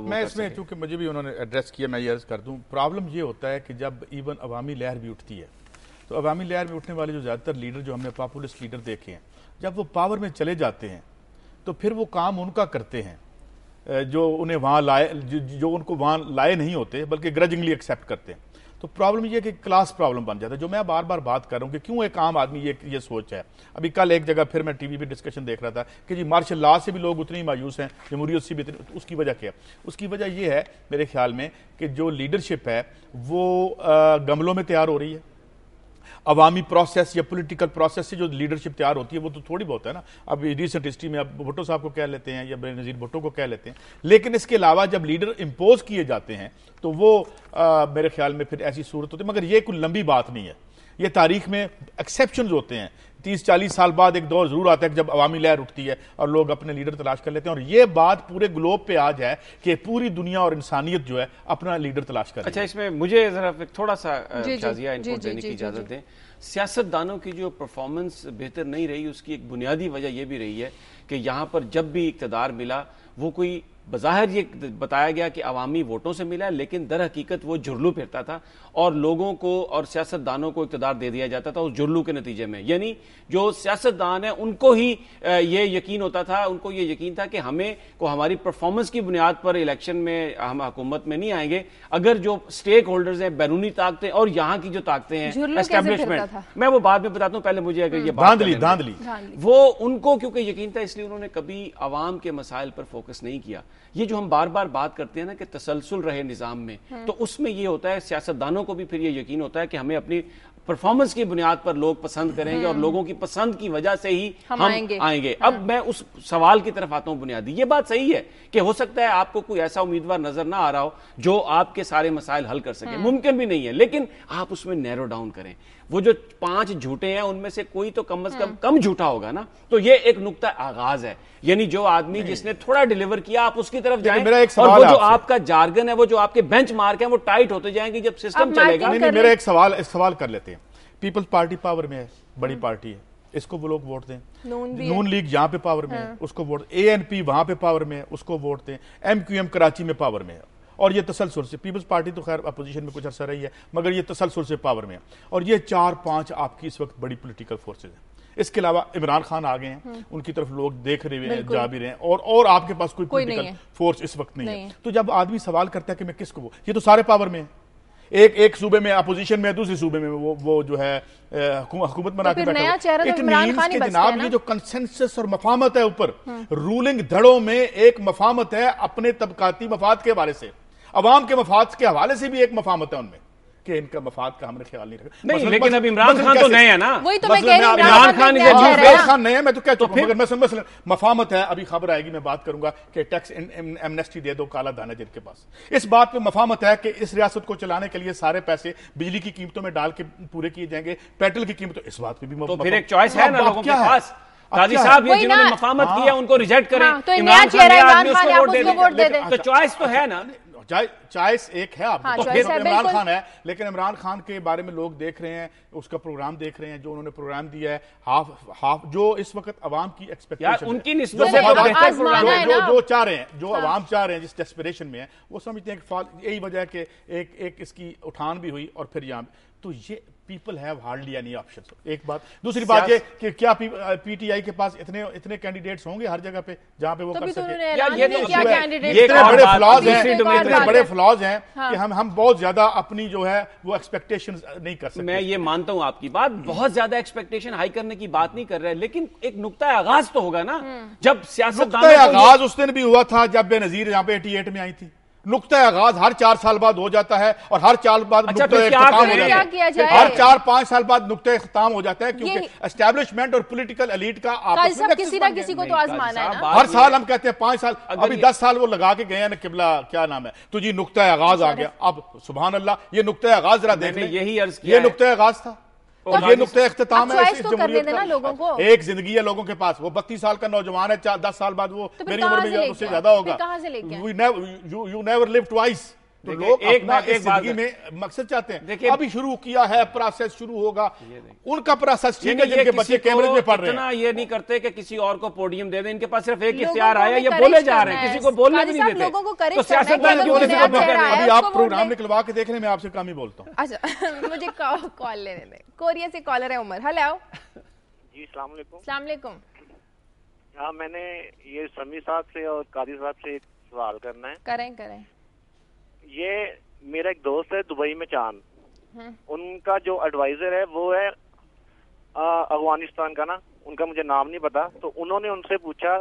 میں اس میں چونکہ مجھے بھی انہوں نے ایڈریس کیا, میں یہ عرض کر دوں, پرابلم یہ ہوتا ہے کہ جب ایون عوامی لہر بھی اٹھتی ہے تو عوامی لہر میں اٹھنے والے جو زیادہ تر لیڈر جو ہم نے پاپولسٹ لیڈر دیکھے ہیں, جب وہ پاور میں چلے جاتے ہیں تو پھر وہ کام ان کا کرتے ہیں جو انہیں وہاں لائے, جو ان کو وہاں لائے نہیں ہوتے بلکہ گرجنگلی ایکسیپٹ کرتے ہیں. تو پرابلم یہ کہ کلاس پرابلم بن جاتا ہے, جو میں بار بار بات کر رہا ہوں کہ کیوں ایک عام آدمی یہ سوچ ہے. ابھی کل ایک جگہ پھر میں ٹی وی پہ ڈسکشن دیکھ رہا تھا کہ جی مارشل لا سے بھی لوگ اتنے ہی مایوس ہیں, جمہوریت سے بھی اتنے. اس کی وجہ کیا ہے؟ اس کی وجہ یہ ہے میرے خیال میں کہ جو لیڈرشپ ہے وہ گملوں میں تیار ہو رہی ہے. عوامی پروسیس یا پولیٹیکل پروسیس سے جو لیڈرشپ تیار ہوتی ہے وہ تو تھوڑی بہت ہے نا. اب ریسنٹ ہسٹری میں اب بھٹو صاحب کو کہہ لیتے ہیں یا بینظیر بھٹو کو کہہ لیتے ہیں, لیکن اس کے علاوہ جب لیڈر امپوز کیے جاتے ہیں تو وہ میرے خیال میں پھر ایسی صورت ہوتی ہے. مگر یہ کوئی لمبی بات نہیں ہے, یہ تاریخ میں ایکسیپشنز ہوتے ہیں. 30-40 سال بعد ایک دور ضرور آتا ہے جب عوامی لہر اٹھتی ہے اور لوگ اپنے لیڈر تلاش کر لیتے ہیں, اور یہ بات پورے گلوب پہ آج ہے کہ پوری دنیا اور انسانیت جو ہے اپنا لیڈر تلاش کر رہی ہے. اچھا, اس میں مجھے ذرا تھوڑا سا شازیہ انپوٹ دینے کی اجازت دیں. سیاست دانوں کی جو پرفارمنس بہتر نہیں رہی, اس کی ایک بنیادی وجہ یہ بھی رہی ہے کہ یہاں پر جب بھی اقتدار ملا وہ کوئی بظاہر یہ بتایا گیا کہ عوامی ووٹوں سے ملا, لیکن در حقیقت وہ جھرلو پھرتا تھا اور لوگوں کو اور سیاست دانوں کو اقتدار دے دیا جاتا تھا اس جھرلو کے نتیجے میں. یعنی جو سیاست دان ہیں ان کو ہی یہ یقین ہوتا تھا, ان کو یہ یقین تھا کہ ہمیں کو ہماری پرفارمنس کی بنیاد پر الیکشن میں ہم حکومت میں نہیں آئیں گے اگر جو سٹیک ہولڈرز ہیں, بیرونی طاقتیں اور یہاں کی جو طاقتیں ہیں اسٹیبلشمنٹ, میں وہ بعد میں بتاتا ہوں, پہلے مجھے اگر یہ دھاندلی وہ ان کو کیونکہ یقین تھا, اس لیے انہوں نے کبھی عوام کے مسائل پر فوکس نہیں کیا. یہ جو ہم بار بار بات کرتے ہیں نا کہ تسلسل رہے نظام میں, تو اس میں یہ ہوتا ہے سیاستدانوں کو بھی پھر یہ یقین ہوتا ہے کہ ہمیں اپنی پرفارمنس کی بنیاد پر لوگ پسند کریں گے اور لوگوں کی پسند کی وجہ سے ہی ہم آئیں گے. اب میں اس سوال کی طرف آتا ہوں بنیادی. یہ بات صحیح ہے کہ ہو سکتا ہے آپ کو کوئی ایسا امیدوار نظر نہ آ رہا ہو جو آپ کے سارے مسائل حل کر سکے, ممکن بھی نہیں ہے, لیکن آپ اس میں نیرو ڈاؤن کریں. وہ جو 5 جھوٹے ہیں ان میں سے کوئی تو کم از کم جھوٹا ہوگا نا, تو یہ ایک نقطہ آغاز ہے. یعنی جو آدمی جس نے تھوڑا ڈیلیور کیا آپ اس کی طرف جائیں, اور وہ جو آپ کا جارگن ہے, وہ جو آپ کے بینچ مارک ہیں, وہ ٹائٹ ہوتے جائیں گے جب سسٹم چلے گا. نہیں, میرا ایک سوال کر لیتے ہیں. پیپلز پارٹی پاور میں ہے, بڑی پارٹی ہے, اس کو وہ لوگ ووٹ دیں. نون لیگ یہاں پہ پاور میں ہے, اس کو ووٹ. ANP وہاں پہ پاور میں ہے, اس کو ووٹ دیں. MQM کراچی میں پاور میں ہے, اور یہ تسلسل سے, پیپلز پارٹی تو خیر اپوزیشن میں کچھ عرصہ رہی ہے مگر یہ تسلسل سے پاور میں ہے, اور یہ 4-5 آپ کی اس وقت بڑی پولیٹیکل فورسز ہیں. اس کے علاوہ عمران خان آ گئے ہیں, ان کی طرف لوگ دیکھ رہے ہیں, جا بھی رہے ہیں, اور آپ کے پاس کوئی پولیٹیکل فورس اس وقت نہیں ہے. تو جب آدمی سوال کرتا ہے کہ میں کس کو, یہ تو سارے پاور میں ہیں. ایک صوبے میں اپوزیشن میں ہے, دوسرے صوبے میں وہ جو ہے حکومت بنا کے بیٹھا ہے. اٹ مینس کہ جناب یہ جو کنسنسس اور مفاہمت ہے اوپر رولنگ دھڑوں میں, ایک مفاہمت ہے اپنے طبقاتی مفاد کے حوالے سے, عوام کے مفاد کے حوالے سے بھی ایک مفاہمت ہے ان میں کہ ان کا مفاد کا ہم نے خیال نہیں رکھا. نہیں, لیکن اب عمران خان تو نئے ہیں نا, وہی تو میں کہہ رہی ہوں, عمران خان نئے ہیں, میں تو کہتا ہوں, مگر مثلا مفاہمت ہے. ابھی خبر آئے گی, میں بات کروں گا کہ ٹیکس ایمنیسٹی دے دو, کالا دھن ہے جن کے پاس. اس بات پہ مفاہمت ہے کہ اس ریاست کو چلانے کے لیے سارے پیسے بجلی کی قیمتوں میں ڈال کے پورے کیے جائیں گے, پیٹرول کی قیمتوں, اس بات پہ بھی تو پھر ایک چوائس ہے نا لوگوں کے پاس. قاضی صاحب یہ جنہوں نے مفاہمت کیا ان کو ریجیکٹ کریں, عمران خان کو ووٹ دے دیں, تو چوائس تو ہے نا. چوائس ایک ہے آپ کو, عمران خان ہے, لیکن عمران خان کے بارے میں لوگ دیکھ رہے ہیں, اس کا پروگرام دیکھ رہے ہیں, جو انہوں نے پروگرام دیا ہے ہاف جو اس وقت عوام کی ایکسپیکٹیشن ان کی نسبت سے جو چاہ رہے ہیں, جو عوام چاہ رہے ہیں, جس ڈیسپریشن میں ہیں, وہ سمجھتے ہیں کہ یہی وجہ ہے کہ ایک اس کی اٹھان بھی ہوئی, اور پھر یہاں تو یہ people have hardly any option. ایک بات. دوسری بات یہ کہ کیا پی ٹی آئی کے پاس اتنے کینڈیڈیٹس ہوں گے ہر جگہ پہ جہاں پہ وہ کر سکے. اتنے بڑے فلاز ہیں کہ ہم بہت زیادہ اپنی جو ہے وہ ایکسپیکٹیشن نہیں کر سکتے. میں یہ مانتا ہوں آپ کی بات, بہت زیادہ ایکسپیکٹیشن ہائی کرنے کی بات نہیں کر رہے, لیکن ایک نقطہ آغاز تو ہوگا نا. جب سیاست آغاز اس دن بھی ہوا تھا جب بے نظیر یہاں پہ 88 میں آئی تھی. نقطہ آغاز ہر 4 سال بعد ہو جاتا ہے, اور ہر 4 بعد نقطہ اختتام ہو جاتا ہے. ہر 4-5 سال بعد نقطہ اختتام ہو جاتا ہے, کیونکہ اسٹیبلشمنٹ اور پولیٹیکل ایلیٹ کا آپس میں کسی نہ کسی کو تو آزمانا ہے نا. ہر سال ہم کہتے ہیں 5 سال, ابھی 10 سال وہ لگا کے گئے ہیں نا قبلہ کیا نام ہے, تو جی نقطہ آغاز آ گیا. اب سبحان اللہ, یہ نقطہ آغاز ذرا دیکھ لیں, یہی عرض کیا, یہ نقطہ آغاز تھا, یہ نقطہ اختتام ہے. جمہوریت کا ایک زندگی ہے لوگوں کے پاس, وہ 32 سال کا نوجوان ہے, 10 سال بعد وہ میری عمر میں اس سے زیادہ ہوگا. You never live twice. تو لوگ اپنا اس زندگی میں مقصد چاہتے ہیں. ابھی شروع کیا ہے, پروسیس شروع ہوگا, ان کا پروسیس ٹھیک ہے, جن کے بچے کیمبرج میں پڑھ رہے ہیں. اتنا یہ نہیں کرتے کہ کسی اور کو پوڈیم دے دیں, ان کے پاس صرف ایک اختیار آیا, یہ بولے جا رہے ہیں, کسی کو بولنے بھی نہیں دیتے. تو سیاستدان ابھی آپ پروگرام نکلوا کے دیکھ رہے ہیں, میں آپ سے کم ہی بولتا ہوں. اچھا مجھے کال لینے دیں. کوریا سے کالر ہے عمر. ہیلو جی السلام علیکم. السلام علیکم. ہاں, میں نے یہ سمی صاحب سے اور قاضی صاحب سے ایک سوال کرنا ہے. کریں. یہ میرا ایک دوست ہے دبئی میں, چاند, ان کا جو ایڈوائزر ہے وہ ہے افغانستان کا نا, ان کا مجھے نام نہیں پتا. تو انہوں نے ان سے پوچھا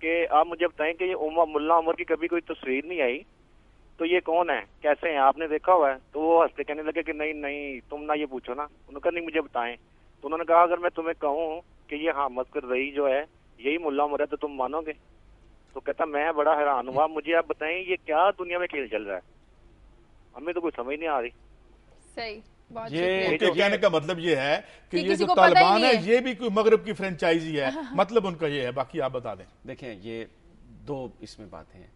کہ آپ مجھے بتائیں کہ یہ ملا عمر کی کبھی کوئی تصویر نہیں آئی, تو یہ کون ہے, کیسے ہیں, آپ نے دیکھا ہوا ہے؟ تو وہ ہنستے کہنے لگے کہ نہیں تم نہ یہ پوچھو نا. انہوں نے کہا نہیں مجھے بتائیں. تو انہوں نے کہا اگر میں تمہیں کہوں کہ یہ حامد کرزئی جو ہے یہی ملا عمر ہے تو تم مانو گے؟ تو کہتا میں بڑا حیران ہوا, مجھے آپ بتائیں یہ کیا دنیا میں کھیل چل رہا ہے, ہمیں تو کوئی سمجھ نہیں آ رہی. صحیح. یہ کہنے کا مطلب یہ ہے کہ یہ جو طالبان ہے یہ بھی کوئی مغرب کی فرنچائزی ہے، مطلب ان کا یہ ہے. باقی آپ بتا دیں. دیکھیں یہ دو اس میں باتیں ہیں.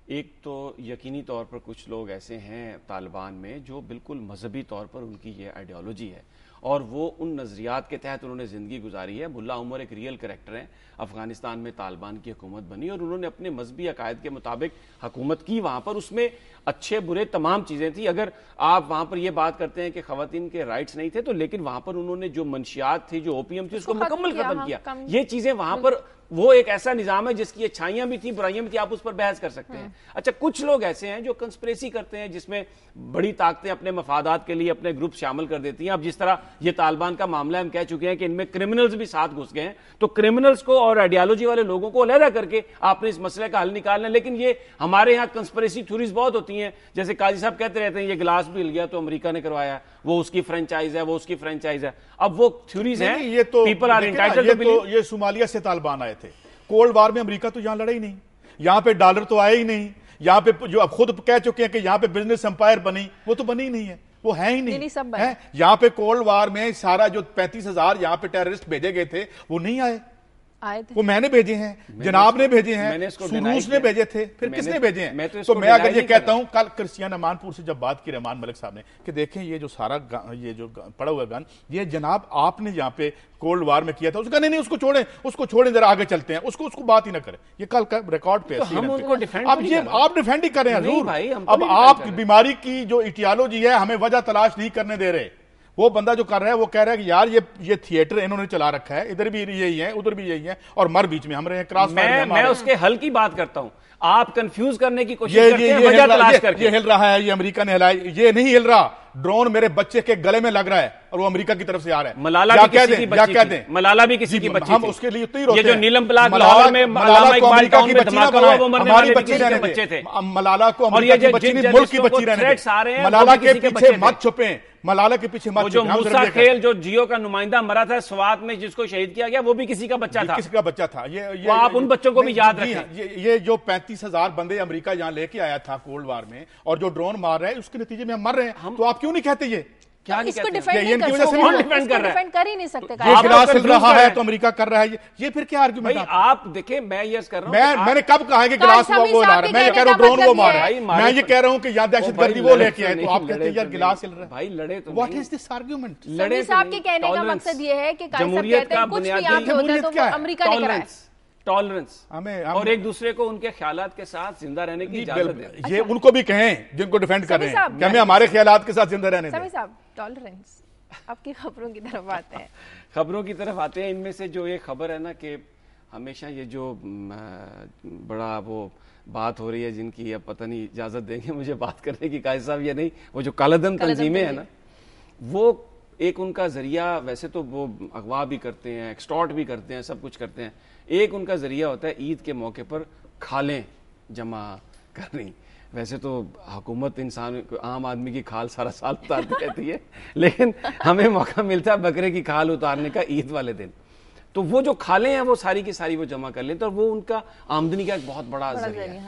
ایک تو یقینی طور پر کچھ لوگ ایسے ہیں طالبان میں جو بالکل مذہبی طور پر ان کی یہ آئیڈیالوجی ہے اور وہ ان نظریات کے تحت انہوں نے زندگی گزاری ہے. ملا عمر ایک ریئل کریکٹر ہیں. افغانستان میں طالبان کی حکومت بنی اور انہوں نے اپنے مذہبی عقائد کے مطابق حکومت کی. وہاں پر اس میں اچھے برے تمام چیزیں تھیں. اگر آپ وہاں پر یہ بات کرتے ہیں کہ خواتین کے رائٹس نہیں تھے تو لیکن وہاں پر انہوں نے جو منشیات تھی، جو اوپیم تھی، اس کو مکمل ختم کیا. یہ چیزیں وہاں پر وہ ایک ایسا نظام ہے جس کی اچھائیاں بھی تھیں، برائیاں بھی تھیں، آپ اس پر بحث کر سکتے ہیں. اچھا کچھ لوگ ایسے ہیں جو کنسپریسی کرتے ہیں جس میں بڑی طاقتیں اپنے مفادات کے لیے اپنے گروپ شامل کر دیتی ہیں. اب جس طرح یہ طالبان کا معاملہ ہم کہہ چکے ہیں کہ ان میں کرمنلز بھی ساتھ گھس گئے ہیں، تو کرمنلز کو اور آئیڈیالوجی والے لوگوں کو علیحدہ کر کے آپ نے اس مسئلے کا حل نکالنا ہے. لیکن یہ ہمارے یہاں کنسپریسی تھیوریز بہت ہوتی ہیں، جیسے قاضی صاحب کہتے رہتے ہیں یہ گلاس بھی ہل گیا تو امریکہ نے کروایا، وہ اس کی فرنچائز ہے، وہ اس کی فرنچائز ہے. اب وہ تھیوریز ہیں، people are entitled to believe. یہ صومالیہ سے طالبان آئے تھے. کولڈ وار میں امریکہ تو یہاں لڑا ہی نہیں، یہاں پہ ڈالر تو آیا ہی نہیں. یہاں پہ جو اب خود کہہ چکے ہیں کہ یہاں پہ بزنس امپائر بنی، وہ تو بنی ہی نہیں ہے، وہ ہے ہی نہیں. یہاں پہ کولڈ وار میں سارا جو 35,000 یہاں پہ ٹیررسٹ بھیجے گئے تھے وہ نہیں آئے. وہ میں نے بھیجے ہیں، جناب نے بھیجے ہیں، سروس نے بھیجے تھے، پھر کس نے بھیجے ہیں؟ تو میں اگر یہ کہتا ہوں، کل کرسچیان امان پور سے جب بات کی رحمان ملک صاحب نے کہ دیکھیں یہ جو سارا یہ جو پڑا ہوا گن یہ جناب آپ نے یہاں پہ کولڈ وار میں کیا تھا. اس کا نہیں اس کو چھوڑیں ذرا آگے چلتے ہیں، اس کو بات ہی نہ کریں. یہ کل کا ریکارڈ پہ اب یہ آپ ڈیفینڈ ہی کر رہے ہیں حضور. اب آپ بیماری کی جو ایٹیالوجی ہے ہمیں وجہ تلاش نہیں کرنے دے رہے. وہ بندہ جو کر رہا ہے وہ کہہ رہا ہے کہ یار یہ تھیٹر انہوں نے چلا رکھا ہے، ادھر بھی یہی ہے ادھر بھی یہی ہے اور مر بیچ میں ہم رہے ہیں. کراس میں اس کے حل کی بات کرتا ہوں، آپ کنفیوز کرنے کی کوشش کرتے ہیں وجہ تلاش کر کے. یہ ہل رہا ہے، یہ امریکہ نے ہلایا، یہ نہیں ہل رہا. ڈرون میرے بچے کے گلے میں لگ رہا ہے اور وہ امریکہ کی طرف سے آ رہا ہے. ملالہ بھی کسی کی بچی تھی، ملالہ بھی کسی کی بچی ہم اس کے لیے تھی. یہ جو نیلم بلاک لاہور میں علامہ اقبال ٹاؤن میں دھماکہ ہوا وہ مرنے والے بھی کسی کے بچے تھے. ملالہ کو امریکہ کی بچی نہیں، ملک کی بچی رہنے دیں. ملالہ کے پیچھے مت چھپیں، ملالہ کے پیچھے مت چھپیں. جو موسیٰ کھیل جو جیو کا نمائندہ مرا تھا سوات میں جس کو شہید کیا گیا وہ بھی کسی کا بچہ تھا، کسی کا بچہ تھا. وہ آپ ان بچوں کو بھی یاد رکھیں. یہ جو 35,000 بندے امریکہ یہاں لے کے آیا تھا کولڈ وار میں اور جو ڈرون مار رہے ہیں اس کے نتیجے میں ہم مر رہے ہیں. تو آپ کیوں نہیں کہتے یہ اس کو ڈیفینڈ کر ہی نہیں سکتے؟ یہ گلاس ہل رہا ہے تو امریکہ کر رہا ہے، یہ پھر کیا آرگیومنٹ؟ آپ دیکھیں میں یہ کر رہا ہوں، میں نے کب کہا ہے کہ گلاس وہ لا رہا ہے؟ میں یہ کہہ رہا ہوں ڈرون وہ مار رہا ہے. میں یہ کہہ رہا ہوں کہ یہاں دہشت گردی وہ لے کے آئے تو آپ کہتے ہیں یار گلاس ہل رہا ہے. بھائی لڑے تو واٹ از دس آرگیومنٹ؟ سمیع صاحب کے کہنے کا مقصد یہ ہے کہ قائد صاحب کہتے ہیں کچھ بھی یہاں پہ ہوتا ہے تو وہ امریکہ نے کرایا. ٹالرنس اور ایک دوسرے کو ان کے خیالات کے ساتھ زندہ رہنے کی اجازت دیں. یہ ان کو بھی کہیں جن کو ڈیفینڈ کر رہے ہیں کہ ہمیں ہمارے خیالات کے ساتھ زندہ رہنے دیں. سمیع صاحب ٹالرنس، آپ کی خبروں کی طرف آتے ہیں. خبروں کی طرف آتے ہیں. ان میں سے جو ایک خبر ہے نا کہ ہمیشہ یہ جو بڑا وہ بات ہو رہی ہے جن کی اب پتہ نہیں اجازت دیں گے مجھے بات کرنے کی قائد صاحب یا نہیں، وہ جو کالعدم تنظیمیں ہیں نا، وہ ایک ان کا ذریعہ، ویسے تو وہ اغوا بھی کرتے ہیں، ایکسٹارٹ بھی کرتے ہیں، سب کچھ کرتے ہیں. ایک ان کا ذریعہ ہوتا ہے عید کے موقع پر کھالیں جمع کرنی. ویسے تو حکومت انسان عام آدمی کی کھال سارا سال اتارتی رہتی ہے لیکن ہمیں موقع ملتا ہے بکرے کی کھال اتارنے کا عید والے دن. تو وہ جو کھالیں ہیں وہ ساری کی ساری وہ جمع کر لیتے اور وہ ان کا آمدنی کا ایک بہت بڑا ذریعہ ہے.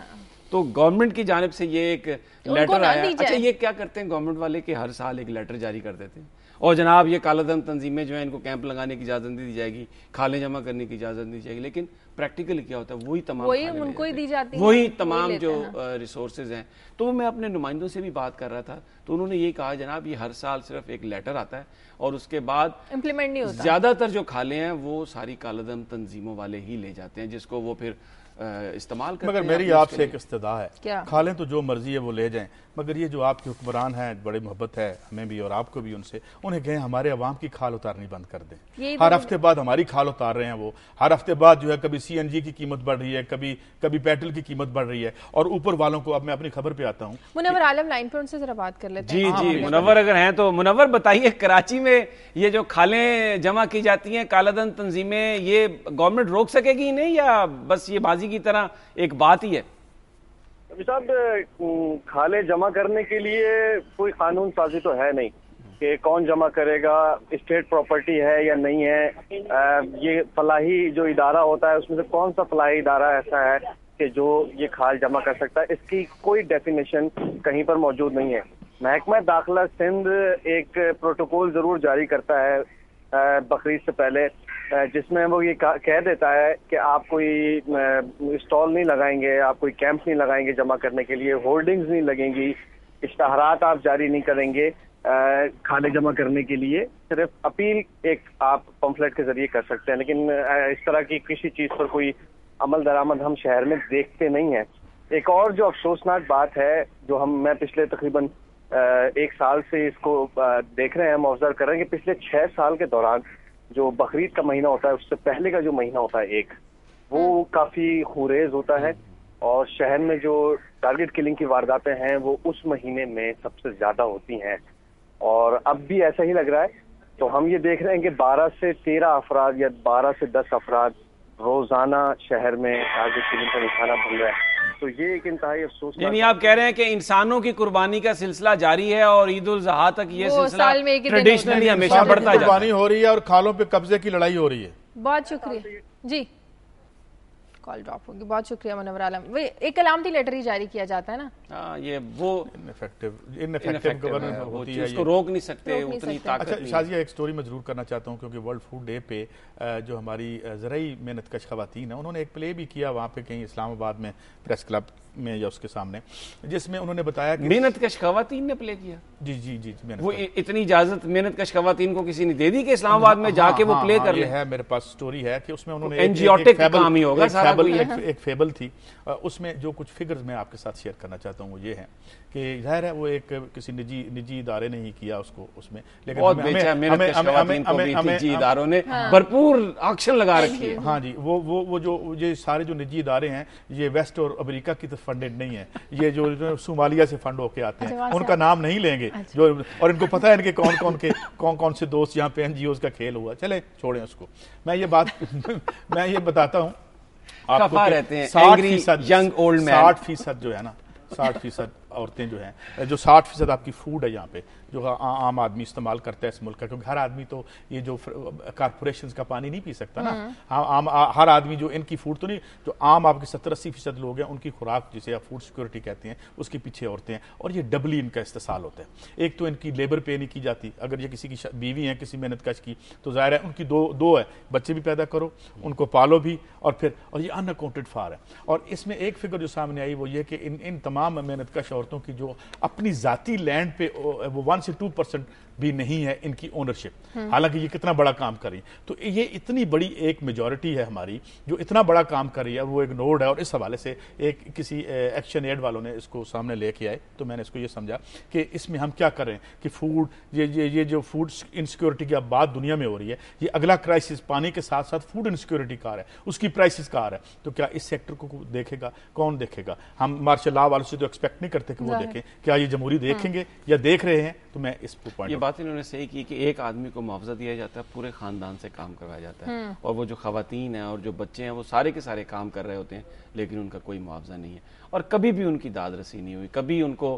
تو گورنمنٹ کی جانب سے یہ ایک لیٹر آیا. اچھا یہ کیا کرتے ہیں گورنمنٹ والے کہ ہر سال ایک لیٹر جاری کر دیتے ہیں اور جناب یہ کالعدم تنظیمیں جو ہیں ان کو کیمپ لگانے کی اجازت دی جائے گی، کھالیں جمع کرنے کی اجازت دی جائے گی. لیکن پریکٹیکلی کیا ہوتا ہے وہی تمام ان کو ہی دی جاتی ہے، وہی تمام جو ریسورسز ہیں. تو میں اپنے نمائندوں سے بھی بات کر رہا تھا تو انہوں نے یہ کہا جناب یہ ہر سال صرف ایک لیٹر آتا ہے اور اس کے بعد امپلیمنٹ نہیں ہوتا. زیادہ تر جو کھالیں ہیں وہ ساری کالعدم تنظیموں والے ہی لے جاتے ہیں جس کو وہ پھر استعمال کرتے ہیں. مگر میری آپ سے ایک استدعا ہے، کھالیں تو جو مرضی ہے وہ لے جائیں، مگر یہ جو آپ کے حکمران ہیں بڑی محبت ہے ہمیں بھی اور آپ کو بھی ان سے، انہیں کہیں ہمارے عوام کی کھال اتارنی بند کر دیں. ہر ہفتے بعد ہماری کھال اتار رہے ہیں وہ، ہر ہفتے بعد جو ہے کبھی سی این جی کی قیمت بڑھ رہی ہے، کبھی پیٹرول کی قیمت بڑھ رہی ہے اور اوپر والوں کو. اب میں اپنی خبر پہ آتا ہوں. منور عالم لائن پہ ان سے ذرا بات کر لیتے ہیں. جی منور اگر ہیں تو منور بتائیے کراچی میں یہ جو کھالیں جمع کی جاتی ہیں کالعدم تنظیمیں، یہ گورنمنٹ روک سکے گی نہیں یا بس یہ بازی کی طرح ایک بات ہی ہے؟ صاحب کھالیں جمع کرنے کے لیے کوئی قانون سازی تو ہے نہیں کہ کون جمع کرے گا، اسٹیٹ پراپرٹی ہے یا نہیں ہے. یہ فلاحی جو ادارہ ہوتا ہے اس میں سے کون سا فلاحی ادارہ ایسا ہے کہ جو یہ کھال جمع کر سکتا ہے، اس کی کوئی ڈیفینیشن کہیں پر موجود نہیں ہے. محکمہ داخلہ سندھ ایک پروٹوکول ضرور جاری کرتا ہے بقرعید سے پہلے، جس میں وہ یہ کہہ دیتا ہے کہ آپ کوئی اسٹال نہیں لگائیں گے، آپ کوئی کیمپ نہیں لگائیں گے جمع کرنے کے لیے، ہولڈنگز نہیں لگیں گی، اشتہارات آپ جاری نہیں کریں گے کھانے جمع کرنے کے لیے، صرف اپیل ایک آپ پمفلٹ کے ذریعے کر سکتے ہیں، لیکن اس طرح کی کسی چیز پر کوئی عمل درآمد ہم شہر میں دیکھتے نہیں ہیں۔ ایک اور جو افسوسناک بات ہے جو میں پچھلے تقریباً 1 سال سے اس کو دیکھ رہے ہیں، ہم آبزرو کر رہے ہیں کہ پچھلے 6 سال کے دوران جو بقرعید کا مہینہ ہوتا ہے اس سے پہلے کا جو مہینہ ہوتا ہے وہ کافی خوریز ہوتا ہے، اور شہر میں جو ٹارگٹ کلنگ کی وارداتیں ہیں وہ اس مہینے میں سب سے زیادہ ہوتی ہیں، اور اب بھی ایسا ہی لگ رہا ہے۔ تو ہم یہ دیکھ رہے ہیں کہ 12 سے 13 افراد یا 12 سے 10 افراد روزانہ شہر میں ٹارگٹ کلنگ کا نشانہ بن رہا ہے، تو یہ ایک انتہائی افسوس۔ یعنی آپ کہہ رہے ہیں کہ انسانوں کی قربانی کا سلسلہ جاری ہے اور عید الاضحیٰ تک یہ سلسلہ ٹریڈیشنلی ہمیشہ بڑھتا ہے، قربانی ہو رہی ہے اور کھالوں پہ قبضے کی لڑائی ہو رہی ہے۔ بہت شکریہ جی، کال ڈراپ ہوگی، بہت شکریہ منور عالم۔ ایک علامتی لیٹر ہی جاری کیا جاتا ہے نا، یہ وہ انفیکٹو گورننس ہوتی ہے، اس کو روک نہیں سکتے، اتنی طاقت نہیں۔ شازیہ ایک سٹوری میں ضرور کرنا چاہتا ہوں، کیونکہ ورلڈ فوڈ ڈے پہ جو ہماری زرعی محنت کش خواتین ہیں انہوں نے ایک پلے بھی کیا وہاں پہ کہیں اسلام آباد میں پریس کلب میں یا اس کے سامنے، جس میں انہوں نے بتایا کہ محنت کش خواتین نے پلے کیا۔ جی وہ اتنی اجازت محنت کش خواتین کو کسی نے دے دی کہ اسلام آباد میں جا کے وہ پلے کر لیں؟ ہے میرے پاس سٹوری ہے کہ اس میں انہوں نے ایک فیبل تھی، اس میں جو کچھ فگرز میں آپ کے ساتھ شیئر کرنا چاہتا ہوں وہ یہ ہے کہ ظاہر ہے وہ ایک کسی نجی ادارے نے ہی کیا اس کو، اس میں لیکن بہت بیچا محنت کش خواتین کو بھی نجی اداروں نے بھرپور آکشن لگا رکھی ہے۔ ہاں جی، وہ جو یہ سارے جو نجی ادارے ہیں یہ ویسٹ اور امریکہ کی طرف فنڈڈ نہیں ہیں، یہ جو صومالیہ سے فنڈ ہو کے آتے ہیں، ان کا نام نہیں لیں گے جو، اور ان کو پتہ ہے ان کے کون سے دوست یہاں پہ این جی اوز کا کھیل ہوا، چلے چھوڑیں اس کو۔ میں یہ بتاتا ہوں آپ کو، 60% جو ہے نا، 60% عورتیں جو ہیں، جو 60% آپ کی فوڈ ہے یہاں پہ جو عام آدمی استعمال کرتا ہے اس ملک کا، کیونکہ ہر آدمی تو یہ جو کارپوریشنز کا پانی نہیں پی سکتا نا، ہر آدمی جو ان کی فوڈ تو نہیں، جو عام آپ کے 70-80% لوگ ہیں ان کی خوراک جسے آپ فوڈ سیکورٹی کہتے ہیں اس کے پیچھے عورتیں ہیں، اور یہ ڈبلی ان کا استحصال ہوتا ہے۔ ایک تو ان کی لیبر پے نہیں کی جاتی، اگر یہ کسی کی بیوی ہیں کسی محنت کش کی تو ظاہر ہے ان کی دو ہے، بچے بھی پیدا کرو، ان کو پالو بھی، اور یہ ان اکاؤنٹڈ فار ہے۔ اور اس میں ایک فگر جو سامنے آئی وہ یہ کہ ان تمام محنت کش عورتوں کی جو اپنی ذاتی لینڈ پہ وہ 1 سے 2% بھی نہیں ہے ان کی اونرشپ، حالانکہ یہ کتنا بڑا کام کر رہی ہے۔ تو یہ اتنی بڑی ایک میجورٹی ہے ہماری جو اتنا بڑا کام کر رہی ہے، وہ اگنورڈ ہے، اور اس حوالے سے کسی ایکشن ایڈ والوں نے اس کو سامنے لے کے آئے، تو میں نے اس کو یہ سمجھا کہ اس میں ہم کیا کر رہے ہیں کہ فوڈ یہ جو فوڈ انسیکیورٹی کی اب بات دنیا میں ہو رہی ہے، یہ اگلا کرائسس پانی کے ساتھ ساتھ فوڈ انسیکیورٹی کا ہے، اس کی پرائسز کا ہے، تو کیا اس سیکٹر کو دیکھے گا؟ کون دیکھے گا؟ ہم مارشل لاء والوں سے تو ایکسپیکٹ نہیں کرتے کہ وہ دیکھیں، کیا یہ جمہوری دیکھیں گے یا دیکھ رہے ہیں؟ تو میں اس کو یہ بات انہوں نے صحیح کی کہ ایک آدمی کو معاوضہ دیا جاتا ہے، پورے خاندان سے کام کروایا جاتا ہے، اور وہ جو خواتین ہیں اور جو بچے ہیں وہ سارے کے سارے کام کر رہے ہوتے ہیں، لیکن ان کا کوئی معاوضہ نہیں ہے، اور کبھی بھی ان کی داد رسی نہیں ہوئی، کبھی ان کو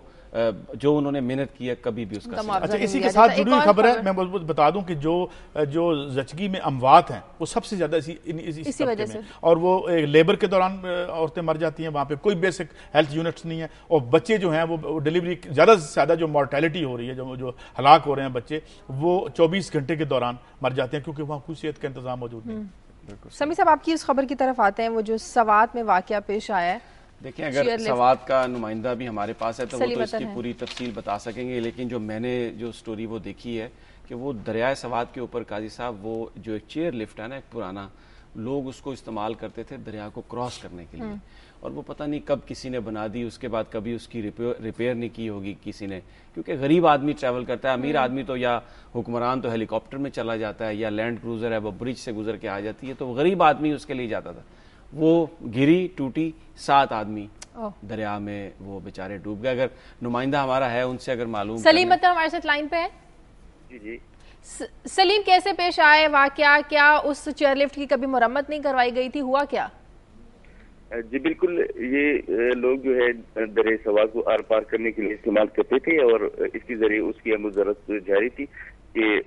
جو انہوں نے محنت کی ہے کبھی بھی اس کا اچھا اسی کے ساتھ جڑی ہوئی خبر ہے، میں بتا دوں کہ جو زچگی میں اموات ہیں وہ سب سے زیادہ اسی وجہ سے، اور وہ لیبر کے دوران عورتیں مر جاتی ہیں، وہاں پہ کوئی بیسک ہیلتھ یونٹس نہیں ہے، اور بچے جو ہیں وہ ڈیلیوری زیادہ سے زیادہ جو مورٹیلٹی ہو رہی ہے، جو ہلاک ہو رہے ہیں بچے، وہ 24 گھنٹے کے دوران مر جاتے ہیں کیونکہ وہاں کوئی صحت کا انتظام موجود نہیں۔ سمیع صاحب آپ کی اس خبر کی طرف آتے ہیں، وہ جو سوات میں واقعہ پیش آیا ہے، دیکھیں اگر سوات کا نمائندہ بھی ہمارے پاس ہے تو وہ تو اس کی پوری تفصیل بتا سکیں گے، لیکن جو میں نے جو سٹوری وہ دیکھی ہے کہ وہ دریائے سوات کے اوپر قاضی صاحب وہ جو ایک چیئر لفٹ ہے نا ایک پرانا، لوگ اس کو استعمال کرتے تھے دریا کو کراس کرنے کے لیے، اور وہ پتہ نہیں کب کسی نے بنا دی، اس کے بعد کبھی اس کی ریپیئر نہیں کی ہوگی کسی نے، کیونکہ غریب آدمی ٹریول کرتا ہے، امیر آدمی تو یا حکمران تو ہیلی کاپٹر میں چلا جاتا ہے یا لینڈ کروزر ہے وہ برج سے گزر کے آ جاتی ہے، تو غریب آدمی اس کے لیے جاتا تھا، وہ گری ٹوٹی 7 آدمی دریا میں وہ بیچارے ڈوب گئے۔ اگر نمائندہ ہمارا ہے ان سے اگر معلوم، سلیم مطلب ہمارے ساتھ لائن پہ ہے۔ جی سلیم کیسے پیش آئے واقعہ؟ کیا اس چیئر لفٹ کی کبھی مرمت نہیں کروائی گئی تھی؟ ہوا کیا؟ جی بالکل، یہ لوگ جو ہے دریا سوات کو آر پار کرنے کے لیے استعمال کرتے تھے، اور اس کے ذریعے اس کی مضرت جاری تھی کہ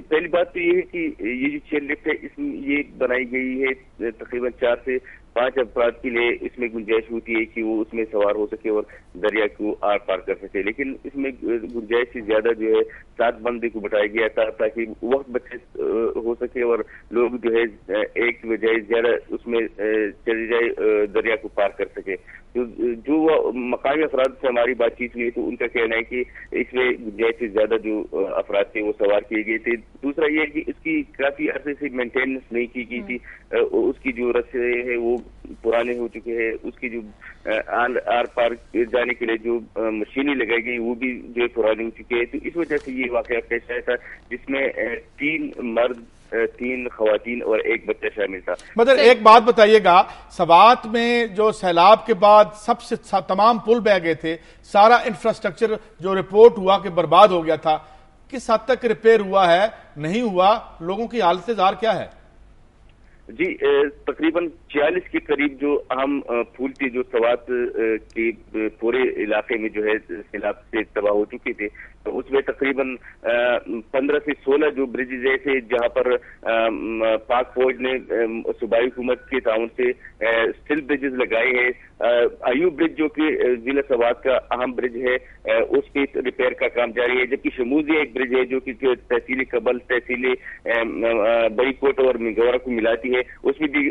پہلی بات تو یہ ہے کہ یہ جو چیئر لفٹ ہے اس میں یہ بنائی گئی ہے تقریباً 4 سے 5 افراد کے لیے اس میں گنجائش ہوتی ہے کہ وہ اس میں سوار ہو سکے اور دریا کو آر پار کر سکے، لیکن اس میں گنجائش سے زیادہ جو ہے 7 بندے کو بٹایا گیا تھا تاکہ وقت بچے ہو سکے اور لوگ جو ہے ایک کے بجائے زیادہ اس میں چلے جائے دریا کو پار کر سکے۔ جو مقامی افراد سے ہماری بات چیت ہوئی تو ان کا کہنا ہے کہ اس میں گنجائش سے زیادہ جو افراد تھے وہ سوار کیے گئے تھے۔ دوسرا یہ ہے کہ اس کی کافی عرصے سے مینٹیننس نہیں کی گئی تھی، اس کی جو رستے ہیں وہ پرانے ہو چکے ہیں، اس کی جو آر پار جانے کے لیے جو مشینیں لگائی گئی وہ بھی جو ہے پرانے ہو چکے ہیں، تو اس وجہ سے یہ واقعہ پیش آیا تھا جس میں 3 مرد 3 خواتین اور 1 بچہ شامل تھا۔ مطلب ایک بات بتائیے گا، سوات میں جو سیلاب کے بعد سب سے تمام پل بہ گئے تھے، سارا انفراسٹرکچر جو رپورٹ ہوا کہ برباد ہو گیا تھا، کس حد تک ریپیئر ہوا ہے، نہیں ہوا، لوگوں کی حالت زار کیا ہے؟ جی تقریباً 40 کے قریب جو اہم پھول تھے جو سوات کے پورے علاقے میں جو ہے سیلاب سے تباہ ہو چکے تھے، تو اس میں تقریباً 15 سے 16 جو برجز ایسے جہاں پر پاک فوج نے صوبائی حکومت کے تعاون سے اسٹل برجز لگائے ہیں۔ ایوب برج جو کہ ضلع سوات کا اہم برج ہے اس کی ریپیئر کا کام جاری ہے، جبکہ شموزی ایک برج ہے جو کہ تحصیل قبل، تحصیل بڑی کوٹ اور منگورا کو ملاتی ہے، اس میں بھی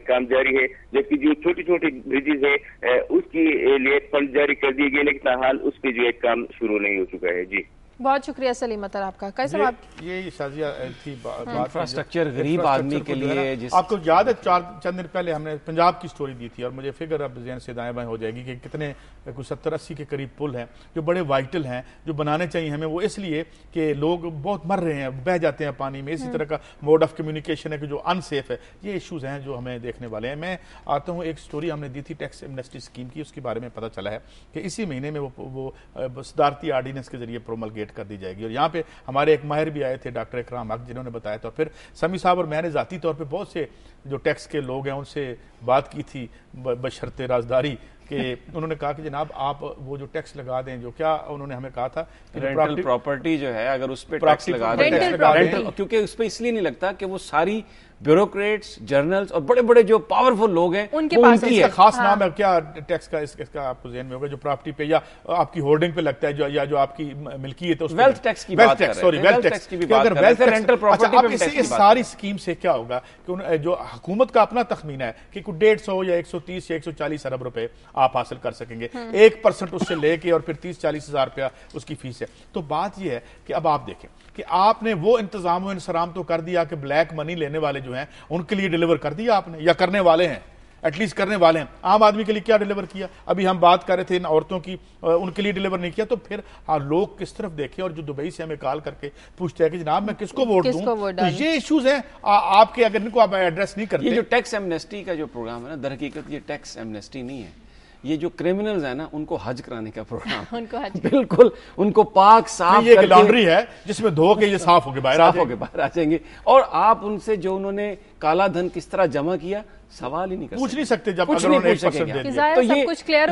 کام جاری ہے، جبکہ جو چھوٹی چھوٹی برجز ہے اس کے لیے فنڈ جاری کر دیے گئے لیکن حال اس پہ جو ہے کام شروع نہیں ہو چکا ہے۔ جی بہت شکریہ سلیم اطہر آپ کا۔ کیسے آپ یہ شازیہ تھی بات، انفراسٹرکچر غریب آدمی کے لیے، آپ کو یاد ہے چند دن پہلے ہم نے پنجاب کی سٹوری دی تھی اور مجھے فکر اب ذہن سے دائیں بائیں ہو جائے گی کہ کتنے کچھ 70-80 کے قریب پل ہیں جو بڑے وائٹل ہیں، جو بنانے چاہیے ہمیں، وہ اس لیے کہ لوگ بہت مر رہے ہیں، بہہ جاتے ہیں پانی میں، اسی طرح کا موڈ آف کمیونیکیشن ہے کہ جو ان سیف ہے، یہ ایشوز ہیں جو ہمیں دیکھنے والے ہیں۔ میں آتا ہوں، ایک سٹوری ہم نے دی تھی ٹیکس ایمنسٹی اسکیم کی، اس کے بارے میں پتہ چلا ہے کہ اسی مہینے میں وہ صدارتی آرڈیننس کے ذریعے پروملگیٹ کر دی جائے گی، اور یہاں پہ ہمارے ایک ماہر بھی آئے تھے ڈاکٹر اکرام حق، جنہوں نے بتایا تھا، پھر سمی صاحب اور میں نے ذاتی طور پہ بہت سے جو ٹیکس کے لوگ ہیں ان سے بات کی تھی بشرط رازداری، کہ انہوں نے کہا کہ جناب آپ وہ جو ٹیکس لگا دیں، جو کیا انہوں نے ہمیں کہا تھا رینٹل پراپرٹی جو ہے اگر اس پہ ٹیکس لگا دیں، کیونکہ اس پہ اس لیے نہیں لگتا کہ وہ ساری بیوروکریٹس، جرنلز اور بڑے بڑے جو پاورفل لوگ ہیں ان کے پاس اس کا خاص نام ہے کیا ٹیکس کا، اس کا آپ کو ذہن میں ہوگا، جو پراپرٹی پہ یا آپ کی ہولڈنگ پہ لگتا ہے یا جو آپ کی ملکیت ہے، ویلتھ ٹیکس کی بات کر رہے ہیں، ویلتھ ٹیکس کی بھی بات کر رہے ہیں، رینٹل پراپرٹی پہ ٹیکس کی بات۔ ساری اسکیم سے کیا ہوگا کہ جو حکومت کا اپنا تخمینہ ہے کہ کوئی 150 یا 130 یا 140 ارب روپے آپ حاصل کر سکیں گے، 1% اس سے لے کے، اور پھر 30-40 ہزار روپیہ اس کی فیس ہے۔ تو بات یہ ہے کہ اب آپ دیکھیں کہ آپ نے وہ انتظام و انصرام تو کر دیا کہ بلیک منی لینے والے جو ہیں ان کے لیے ڈیلیور کر دیا آپ نے، یا کرنے والے ہیں، ایٹ لیسٹ کرنے والے ہیں۔ عام آدمی کے لیے کیا ڈیلیور کیا؟ ابھی ہم بات کر رہے تھے ان عورتوں کی، ان کے لیے ڈیلیور نہیں کیا۔ تو پھر لوگ کس طرف دیکھیں، اور جو دبئی سے ہمیں کال کر کے پوچھتے ہیں کہ جناب میں کس کو ووٹ دوں، تو یہ ایشوز ہیں آپ کے، اگر ان کو آپ ایڈریس نہیں کرتے۔ یہ جو ٹیکس ایمنسٹی کا جو پروگرام ہے نا، در حقیقت یہ ٹیکس ایمنسٹی نہیں ہے، یہ جو کرمنلز ہیں نا ان کو حج کرانے کا پروگرام، ان کو حج، بالکل ان کو پاک صاف، یہ ایک لانڈری ہے جس میں دھو کے یہ صاف ہو کے باہر آ جائیں گے، اور آپ ان سے جو انہوں نے کالا دھن کس طرح جمع کیا سوال ہی نہیں کر سکتے، پوچھ نہیں سکتے جب کچھ نہیں پوچھ سکیں گے۔ تو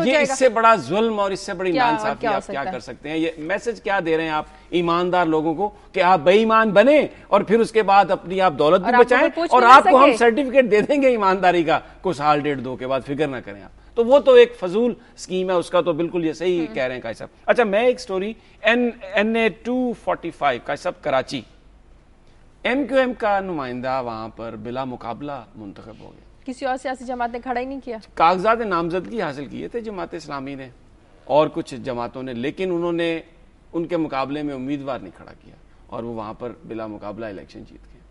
یہ اس سے بڑا ظلم اور اس سے بڑی ناانصافی آپ کیا کر سکتے ہیں؟ یہ میسج کیا دے رہے ہیں آپ ایماندار لوگوں کو کہ آپ بے ایمان بنے اور پھر اس کے بعد اپنی آپ دولت بھی بچائیں، اور آپ کو ہم سرٹیفکیٹ دے دیں گے ایمانداری کا، کچھ سال 1.5-2 کے بعد فکر نہ کریں آپ۔ تو وہ تو ایک فضول اسکیم ہے، اس کا تو بالکل یہ صحیح کہہ رہے ہیں قائد صاحب۔ اچھا میں ایک سٹوری NA-245 قائد صاحب کراچی، MQM کا نمائندہ وہاں پر بلا مقابلہ منتخب ہو گیا، کسی اور سیاسی جماعت نے کھڑا ہی نہیں کیا، کاغذات نامزدگی حاصل کیے تھے جماعت اسلامی نے اور کچھ جماعتوں نے، لیکن انہوں نے ان کے مقابلے میں امیدوار نہیں کھڑا کیا اور وہ وہاں پر بلا مقابلہ الیکشن جیت گئے۔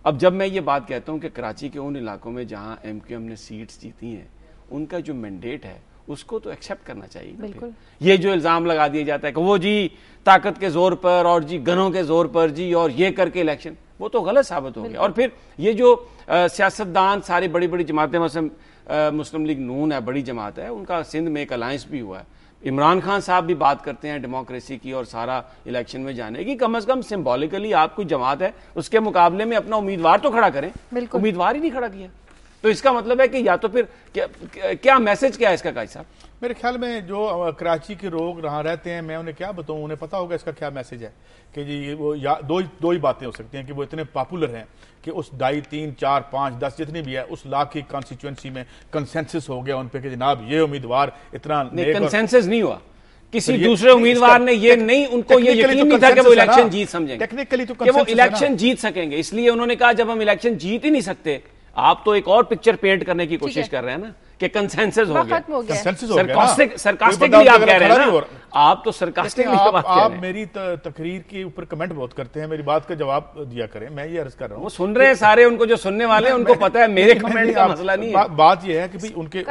اب جب میں یہ بات کہتا ہوں کہ کراچی کے ان علاقوں میں جہاں MQM نے سیٹس جیتی ہیں ان کا جو مینڈیٹ ہے اس کو تو ایکسیپٹ کرنا چاہیے۔ بالکل یہ جو الزام لگا دیا جاتا ہے کہ وہ جی طاقت کے زور پر اور جی گنوں کے زور پر جی اور یہ کر کے الیکشن، وہ تو غلط ثابت ہو گیا۔ اور پھر یہ جو سیاستدان ساری بڑی بڑی جماعتیں، مثلا مسلم لیگ نون ہے، بڑی جماعت ہے، ان کا سندھ میں ایک الائنس بھی ہوا ہے، عمران خان صاحب بھی بات کرتے ہیں ڈیموکریسی کی اور سارا الیکشن میں جانے کی، کم از کم سمبولیکلی آپ کوئی جماعت ہے اس کے مقابلے میں اپنا امیدوار تو کھڑا کریں، امیدوار ہی نہیں کھڑا کیا، تو اس کا مطلب ہے کہ یا تو پھر کیا میسج کیا ہے اس کا قائد صاحب؟ میرے خیال میں جو کراچی کے لوگ رہاں رہتے ہیں میں انہیں کیا بتاؤں, انہیں پتا ہوگا اس کا کیا میسج ہے کہ جی وہ دو ہی باتیں ہو سکتی ہیں کہ وہ اتنے پاپولر ہیں کہ اس 2.5, 3, 4, 5, 10 جتنی بھی ہے اس لاکھ کی کانسٹیچوئنسی میں کنسنسس ہو گیا ان پہ کہ جناب یہ امیدوار اتنا نہیں, کنسنسس نہیں ہوا. کسی دوسرے امیدوار نے یہ نہیں, ان کو یہ یقین نہیں تھا کہ وہ الیکشن جیت سمجھیں گے, کہ وہ الیکشن جیت سکیں گے. اس لیے انہوں نے کہا جب ہم الیکشن جیت ہی نہیں سکتے, آپ تو ایک اور پکچر پینٹ کرنے کی کوشش کر رہے ہیں نا کہ کنسنسس ہو گیا. سرکاسٹکلی آپ کہہ رہے ہیں نا, آپ تو سرکاسٹکلی بات کہہ رہے ہیں. آپ میری تقریر کے اوپر کمنٹ بہت کرتے ہیں, میری بات کا جواب دیا کریں. میں یہ عرض کر رہا ہوں, وہ سن رہے ہیں سارے, ان کو جو سننے والے ہیں ان کو پتہ ہے میرے کمنٹ کا مسئلہ نہیں ہے. بات یہ ہے کہ ان کے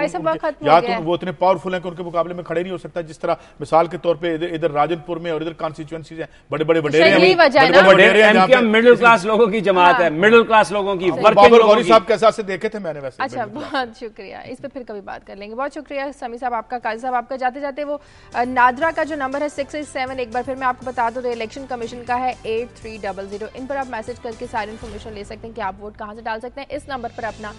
یا تو وہ اتنے پاورفل ہیں کہ ان کے مقابلے میں کھڑے نہیں ہو سکتا. جس طرح مثال کے طور پہ ادھر راجن پور میں اور ادھر کانسٹیچوئنسیز ہیں, بڑے بڑے وڈیرے ہیں, مڈل کلاس لوگوں کی جماعت ہے, مڈل کلاس لوگوں کی, بابر غوری صاحب کے احساس سے دیکھے تھے میں نے ویسے. اچھا, بہت شکریہ, اس پہ پھر کبھی بات کر لیں گے. بہت شکریہ سمیع صاحب آپ کا, قاضی صاحب آپ کا. جاتے جاتے وہ نادرا کا جو نمبر ہے 667, ایک بار پھر میں آپ کو بتا دوں, الیکشن کمیشن کا ہے 8300. ان پر آپ میسج کر کے ساری انفارمیشن لے سکتے ہیں کہ آپ ووٹ کہاں سے ڈال سکتے ہیں. اس نمبر پر اپنا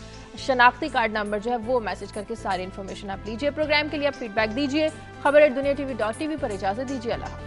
شناختی کارڈ نمبر جو ہے وہ میسج کر کے ساری انفارمیشن آپ لیجیے. پروگرام کے لیے آپ فیڈ بیک دیجیے. خبر@duniatv.tv پر اجازت دیجیے. اللہ